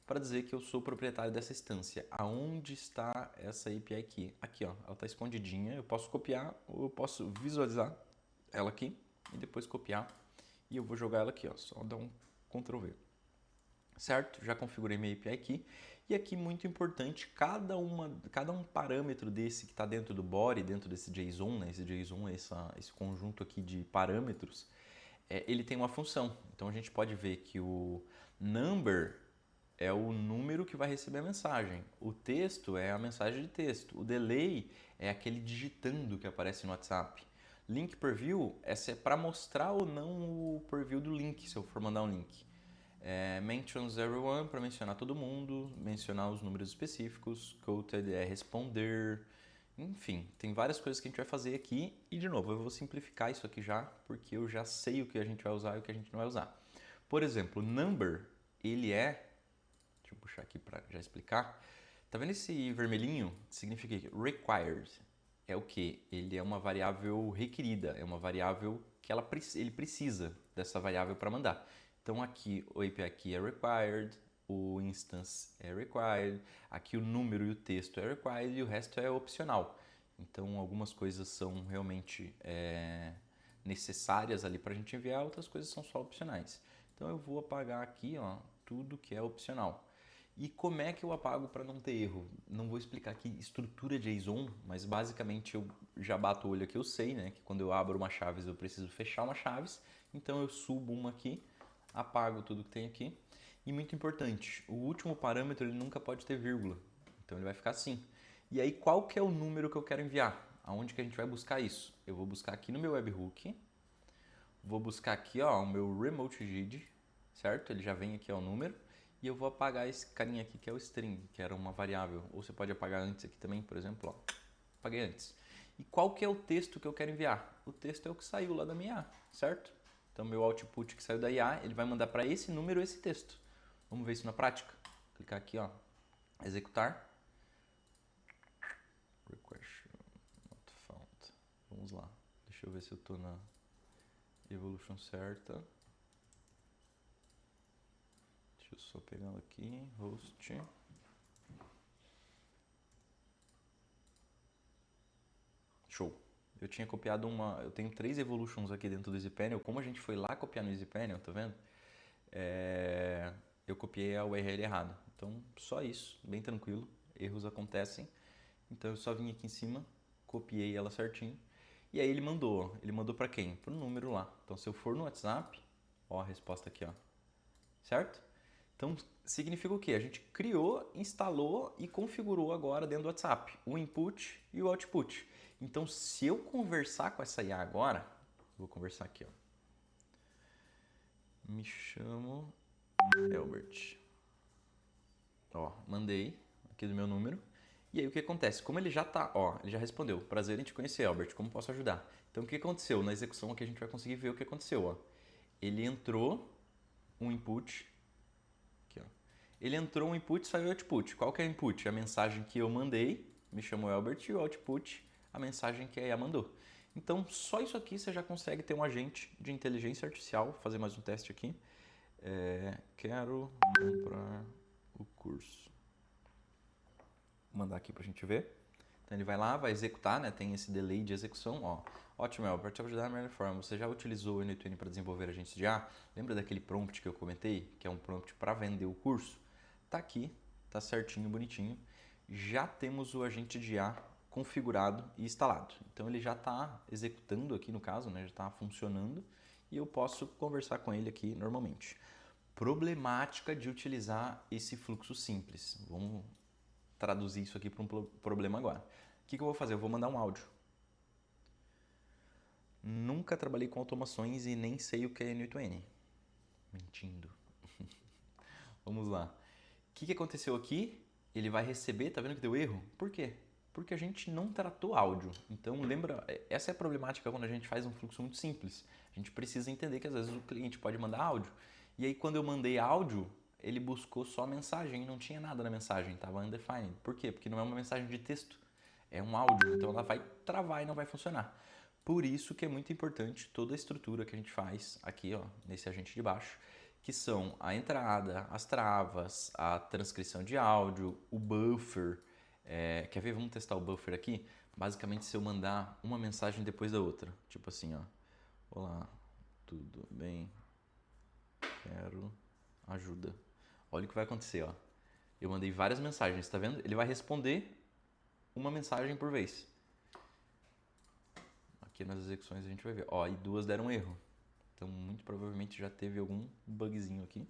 para dizer que eu sou o proprietário dessa instância. Aonde está essa API key? Aqui ó, ela está escondidinha, eu posso copiar ou eu posso visualizar ela aqui e depois copiar e eu vou jogar ela aqui, ó, só dar um Ctrl V. Certo? Já configurei minha API aqui. E aqui, muito importante, cada um parâmetro desse que está dentro do body, dentro desse JSON, né? Esse JSON é esse conjunto aqui de parâmetros, ele tem uma função. Então, a gente pode ver que o number é o número que vai receber a mensagem. O texto é a mensagem de texto. O delay é aquele digitando que aparece no WhatsApp. Link preview é para mostrar ou não o preview do link, se eu for mandar um link. Mentions everyone, para mencionar todo mundo, mencionar os números específicos, quoted é responder, enfim, tem várias coisas que a gente vai fazer aqui e, de novo, eu vou simplificar isso aqui já, porque eu já sei o que a gente vai usar e o que a gente não vai usar. Por exemplo, number, ele deixa eu puxar aqui para já explicar, tá vendo esse vermelhinho? Significa que required é o que? Ele é uma variável requerida, é uma variável que ele precisa dessa variável para mandar. Então aqui o API key é required, o instance é required, aqui o número e o texto é required e o resto é opcional. Então, algumas coisas são realmente necessárias ali para a gente enviar, outras coisas são só opcionais. Então, eu vou apagar aqui, ó, tudo que é opcional. E como é que eu apago para não ter erro? Não vou explicar aqui estrutura JSON, mas basicamente eu já bato o olho aqui, eu sei, né, que quando eu abro uma chaves eu preciso fechar uma chaves, então eu subo uma aqui, apago tudo que tem aqui. E muito importante, o último parâmetro ele nunca pode ter vírgula, então ele vai ficar assim. E aí qual que é o número que eu quero enviar? Aonde que a gente vai buscar isso? Eu vou buscar aqui no meu webhook, vou buscar aqui ó, o meu remote GID, certo? Ele já vem aqui ó, o número. E eu vou apagar esse carinha aqui que é o string, que era uma variável. Ou você pode apagar antes aqui também, por exemplo, ó. Apaguei antes. E qual que é o texto que eu quero enviar? O texto é o que saiu lá da minha IA, certo? Então meu output que saiu da IA, ele vai mandar para esse número esse texto. Vamos ver isso na prática? Clicar aqui, ó, executar. Request not found. Vamos lá. Deixa eu ver se eu tô na evolution certa. Deixa eu só pegar ela aqui, host. Show. Eu tinha copiado eu tenho 3 evolutions aqui dentro do EasyPanel. Como a gente foi lá copiar no EasyPanel, tá vendo? Eu copiei a URL errada. Então, só isso, bem tranquilo. Erros acontecem. Então, eu só vim aqui em cima, copiei ela certinho. E aí ele mandou. Ele mandou para quem? Pro número lá. Então, se eu for no WhatsApp, ó a resposta aqui, ó. Certo? Então, significa o quê? A gente criou, instalou e configurou agora dentro do WhatsApp o input e o output. Então, se eu conversar com essa IA agora, vou conversar aqui, ó. Me chamo Albert. Ó, mandei aqui do meu número. E aí o que acontece? Como ele já tá, ó, ele já respondeu. Prazer em te conhecer, Albert. Como posso ajudar? Então, o que aconteceu? Na execução aqui a gente vai conseguir ver o que aconteceu, ó. Ele entrou um input. Aqui, ó. Ele entrou um input e saiu output. Qual que é o input? A mensagem que eu mandei, me chamou Albert, e o output, a mensagem que a IA mandou. Então, só isso aqui você já consegue ter um agente de inteligência artificial. Vou fazer mais um teste aqui. Quero comprar o curso. Vou mandar aqui pra gente ver. Então ele vai lá, vai executar, né? Tem esse delay de execução, ó. Ótimo, El, para te ajudar da melhor forma, você já utilizou o N2N para desenvolver agentes de IA? Lembra daquele prompt que eu comentei, que é um prompt para vender o curso? Tá aqui, tá certinho, bonitinho. Já temos o agente de IA configurado e instalado. Então ele já está executando aqui no caso, né? Já está funcionando e eu posso conversar com ele aqui normalmente. Problemática de utilizar esse fluxo simples. Vamos traduzir isso aqui para um problema agora. O que eu vou fazer? Eu vou mandar um áudio. Nunca trabalhei com automações e nem sei o que é N8N. Mentindo. Vamos lá. O que aconteceu aqui? Ele vai receber, tá vendo que deu erro? Por quê? Porque a gente não tratou áudio. Então, lembra, essa é a problemática quando a gente faz um fluxo muito simples. A gente precisa entender que às vezes o cliente pode mandar áudio. E aí, quando eu mandei áudio, ele buscou só mensagem e não tinha nada na mensagem, estava undefined. Por quê? Porque não é uma mensagem de texto, é um áudio, então ela vai travar e não vai funcionar. Por isso que é muito importante toda a estrutura que a gente faz aqui, ó, nesse agente de baixo, que são a entrada, as travas, a transcrição de áudio, o buffer. Quer ver? Vamos testar o buffer aqui? Basicamente, se eu mandar uma mensagem depois da outra, tipo assim, ó. Olá, tudo bem? Quero ajuda. Olha o que vai acontecer, ó. Eu mandei várias mensagens, tá vendo? Ele vai responder uma mensagem por vez. Aqui nas execuções a gente vai ver. Ó, e 2 deram erro. Então, muito provavelmente já teve algum bugzinho aqui.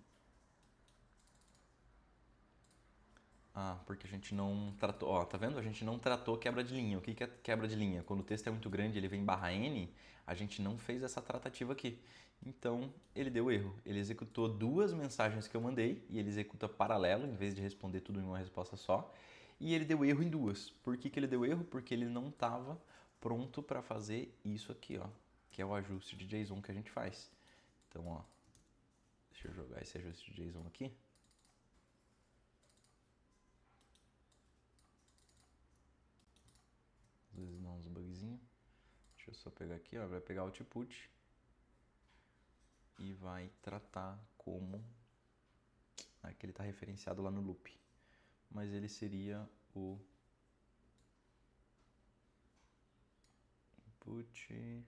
Ah, porque a gente não tratou... Ó, tá vendo? A gente não tratou quebra de linha. O que é quebra de linha? Quando o texto é muito grande, ele vem /n, a gente não fez essa tratativa aqui. Então, ele deu erro. Ele executou 2 mensagens que eu mandei e ele executa paralelo, em vez de responder tudo em uma resposta só. E ele deu erro em 2. Por que ele deu erro? Porque ele não estava pronto para fazer isso aqui, ó, que é o ajuste de JSON que a gente faz. Então, ó, deixa eu jogar esse ajuste de JSON aqui. Às vezes dá uns bugzinhos. Deixa eu só pegar aqui, ó, vai pegar o output e vai tratar como... ele está referenciado lá no loop. Mas ele seria o input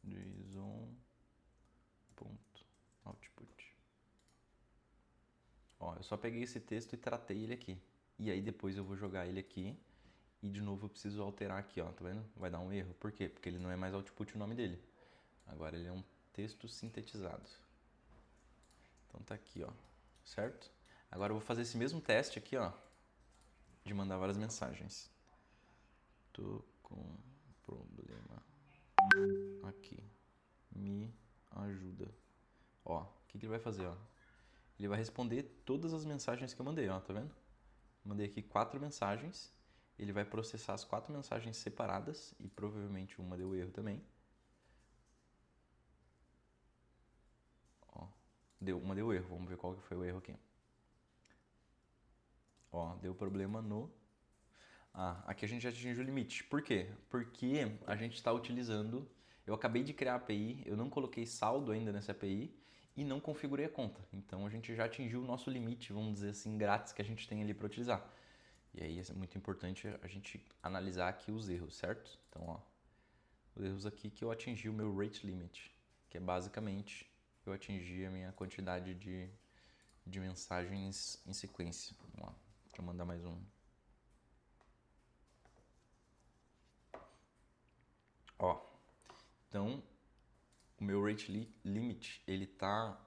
JSON.output. Ó, eu só peguei esse texto e tratei ele aqui. E aí depois eu vou jogar ele aqui. E de novo eu preciso alterar aqui, ó, tá vendo? Vai dar um erro. Por quê? Porque ele não é mais output o nome dele. Agora ele é um texto sintetizado. Então tá aqui, ó, certo? Agora eu vou fazer esse mesmo teste aqui, ó, de mandar várias mensagens. Tô com problema aqui. Me ajuda. Ó, o que ele vai fazer, ó? Ele vai responder todas as mensagens que eu mandei, ó, tá vendo? Mandei aqui 4 mensagens. Ele vai processar as 4 mensagens separadas e provavelmente uma deu erro também. Ó, uma deu erro. Vamos ver qual que foi o erro aqui. Ó, deu problema no... Ah, aqui a gente já atingiu o limite. Por quê? Porque a gente está utilizando... Eu acabei de criar a API, eu não coloquei saldo ainda nessa API e não configurei a conta. Então a gente já atingiu o nosso limite, vamos dizer assim, grátis que a gente tem ali para utilizar. E aí é muito importante a gente analisar aqui os erros, certo? Então, ó, os erros aqui que eu atingi o meu rate limit, que é basicamente eu atingi a minha quantidade de mensagens em sequência. Vamos lá, deixa eu mandar mais um. Ó, então o meu rate limit ele está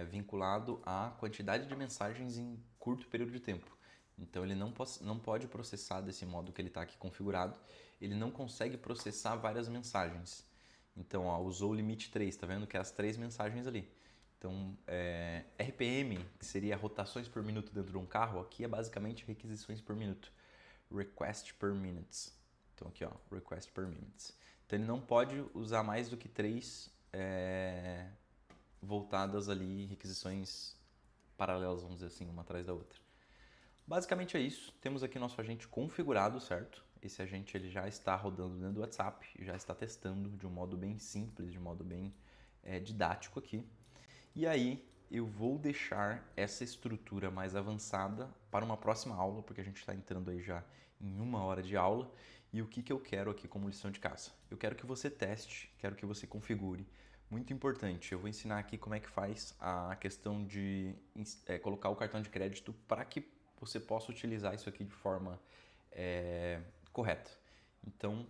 vinculado à quantidade de mensagens em curto período de tempo. Então ele não pode processar desse modo que ele está aqui configurado. Ele não consegue processar várias mensagens. Então, ó, usou o limite 3, tá vendo? Que é as 3 mensagens ali. Então, RPM, que seria rotações por minuto dentro de um carro, aqui é basicamente requisições por minuto. Request per minutes. Então aqui, ó, request per minutes. Então ele não pode usar mais do que 3 voltadas ali, requisições paralelas, vamos dizer assim, uma atrás da outra. Basicamente é isso. Temos aqui nosso agente configurado, certo? Esse agente ele já está rodando dentro do WhatsApp, já está testando de um modo bem simples, de um modo bem didático aqui. E aí eu vou deixar essa estrutura mais avançada para uma próxima aula, porque a gente está entrando aí já em 1 hora de aula. E o que eu quero aqui como lição de casa? Eu quero que você teste, quero que você configure. Muito importante, eu vou ensinar aqui como é que faz a questão de colocar o cartão de crédito para que você possa utilizar isso aqui de forma correta. Então,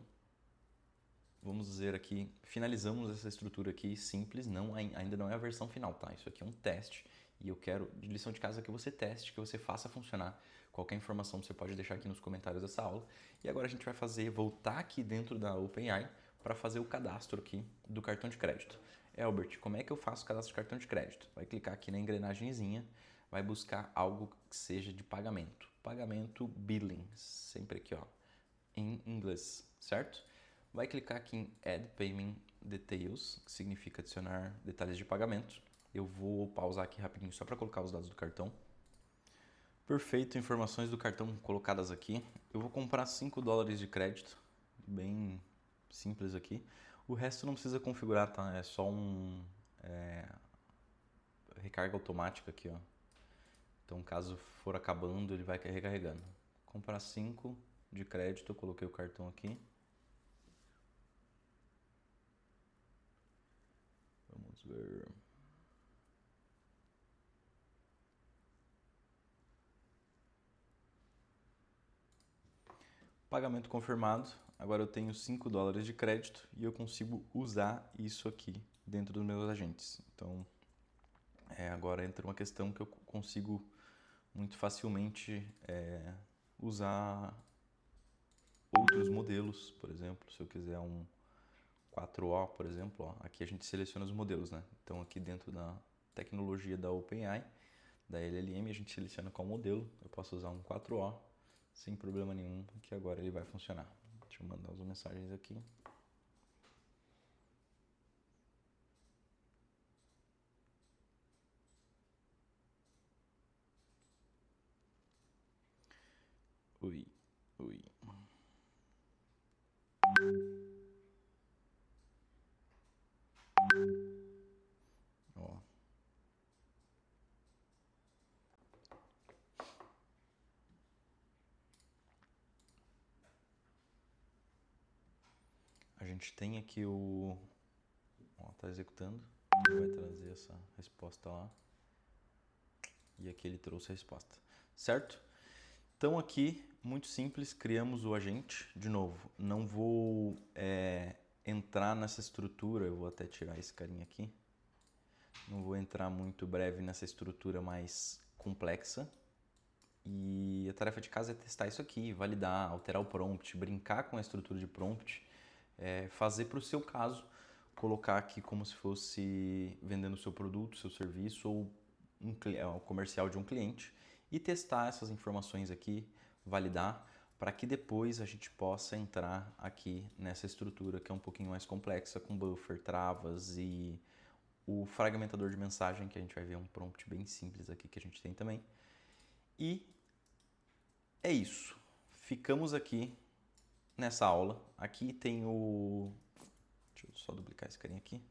vamos dizer aqui, finalizamos essa estrutura aqui simples, ainda não é a versão final, tá? Isso aqui é um teste e eu quero, de lição de casa, que você teste, que você faça funcionar. Qualquer informação você pode deixar aqui nos comentários dessa aula. E agora a gente vai voltar aqui dentro da OpenAI para fazer o cadastro aqui do cartão de crédito. Elbert, como é que eu faço o cadastro de cartão de crédito? Vai clicar aqui na engrenagemzinha, vai buscar algo que seja de pagamento. Pagamento billing, sempre aqui, ó, em inglês, certo? Vai clicar aqui em Add Payment Details, que significa adicionar detalhes de pagamento. Eu vou pausar aqui rapidinho só para colocar os dados do cartão. Perfeito, informações do cartão colocadas aqui. Eu vou comprar $5 de crédito, bem simples aqui. O resto não precisa configurar, tá? É só recarga automática aqui, ó. Então, caso for acabando, ele vai recarregando. Comprar 5 de crédito, eu coloquei o cartão aqui. Vamos ver. Pagamento confirmado. Agora eu tenho $5 de crédito e eu consigo usar isso aqui dentro dos meus agentes. Então, agora entra uma questão que eu consigo muito facilmente usar outros modelos, por exemplo, se eu quiser um 4O, por exemplo, ó, aqui a gente seleciona os modelos, né? Então aqui dentro da tecnologia da OpenAI, da LLM, a gente seleciona qual modelo. Eu posso usar um 4O sem problema nenhum, que agora ele vai funcionar. Deixa eu mandar as mensagens aqui. Ui. Ó. gente tem aqui o... Ó, tá executando. Ele vai trazer essa resposta lá. E aqui ele trouxe a resposta. Certo? Então aqui, muito simples, criamos o agente. De novo, não vou entrar nessa estrutura, eu vou até tirar esse carinha aqui. Não vou entrar muito breve nessa estrutura mais complexa. E a tarefa de casa é testar isso aqui, validar, alterar o prompt, brincar com a estrutura de prompt, fazer para o seu caso, colocar aqui como se fosse vendendo o seu produto, seu serviço ou um comercial de um cliente e testar essas informações aqui, validar, para que depois a gente possa entrar aqui nessa estrutura que é um pouquinho mais complexa, com buffer, travas e o fragmentador de mensagem, que a gente vai ver um prompt bem simples aqui que a gente tem também. E é isso. Ficamos aqui nessa aula. Aqui tem o... Deixa eu só duplicar esse carinha aqui.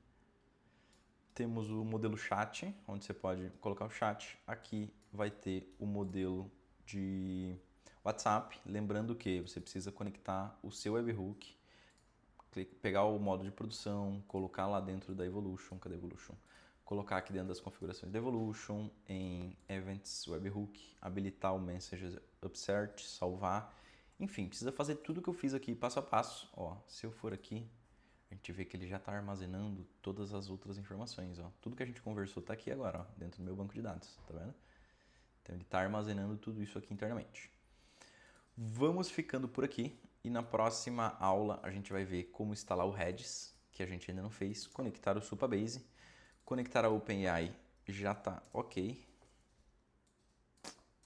Temos o modelo chat, onde você pode colocar o chat. Aqui vai ter o modelo de WhatsApp. Lembrando que você precisa conectar o seu webhook, pegar o modo de produção, colocar lá dentro da Evolution. Cadê a Evolution? Colocar aqui dentro das configurações da Evolution, em Events Webhook, habilitar o Message Upsert, salvar. Enfim, precisa fazer tudo que eu fiz aqui passo a passo. Ó, se eu for aqui, a gente vê que ele já está armazenando todas as outras informações. Ó. Tudo que a gente conversou está aqui agora, ó, dentro do meu banco de dados, tá vendo? Então ele está armazenando tudo isso aqui internamente. Vamos ficando por aqui e na próxima aula a gente vai ver como instalar o Redis, que a gente ainda não fez, conectar o Supabase, conectar a OpenAI já está ok.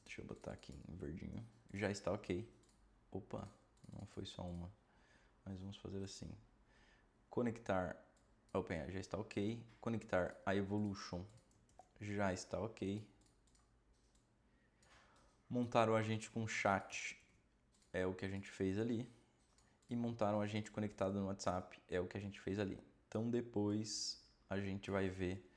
Deixa eu botar aqui em verdinho. Já está ok. Opa, não foi só uma. Mas vamos fazer assim. Conectar a OpenAI já está ok. Conectar a Evolution já está ok. Montar o agente com chat é o que a gente fez ali. E montar um agente conectado no WhatsApp é o que a gente fez ali. Então depois a gente vai ver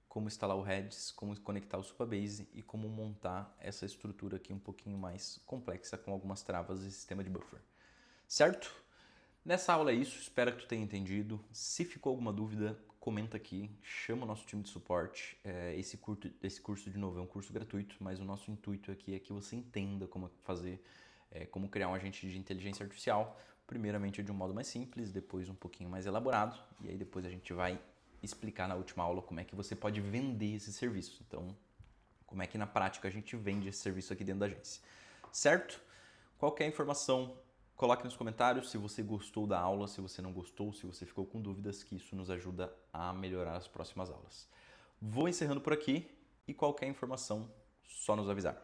como instalar o Redis, como conectar o Supabase e como montar essa estrutura aqui um pouquinho mais complexa com algumas travas e sistema de buffer. Certo? Nessa aula é isso, espero que tu tenha entendido. Se ficou alguma dúvida, comenta aqui, chama o nosso time de suporte. Esse curso, de novo, é um curso gratuito, mas o nosso intuito aqui é que você entenda como fazer, como criar um agente de inteligência artificial, primeiramente de um modo mais simples, depois um pouquinho mais elaborado, e aí depois a gente vai explicar na última aula como é que você pode vender esse serviço. Então, como é que na prática a gente vende esse serviço aqui dentro da agência. Certo? Qualquer informação, coloque nos comentários se você gostou da aula, se você não gostou, se você ficou com dúvidas, que isso nos ajuda a melhorar as próximas aulas. Vou encerrando por aqui e qualquer informação, só nos avisar.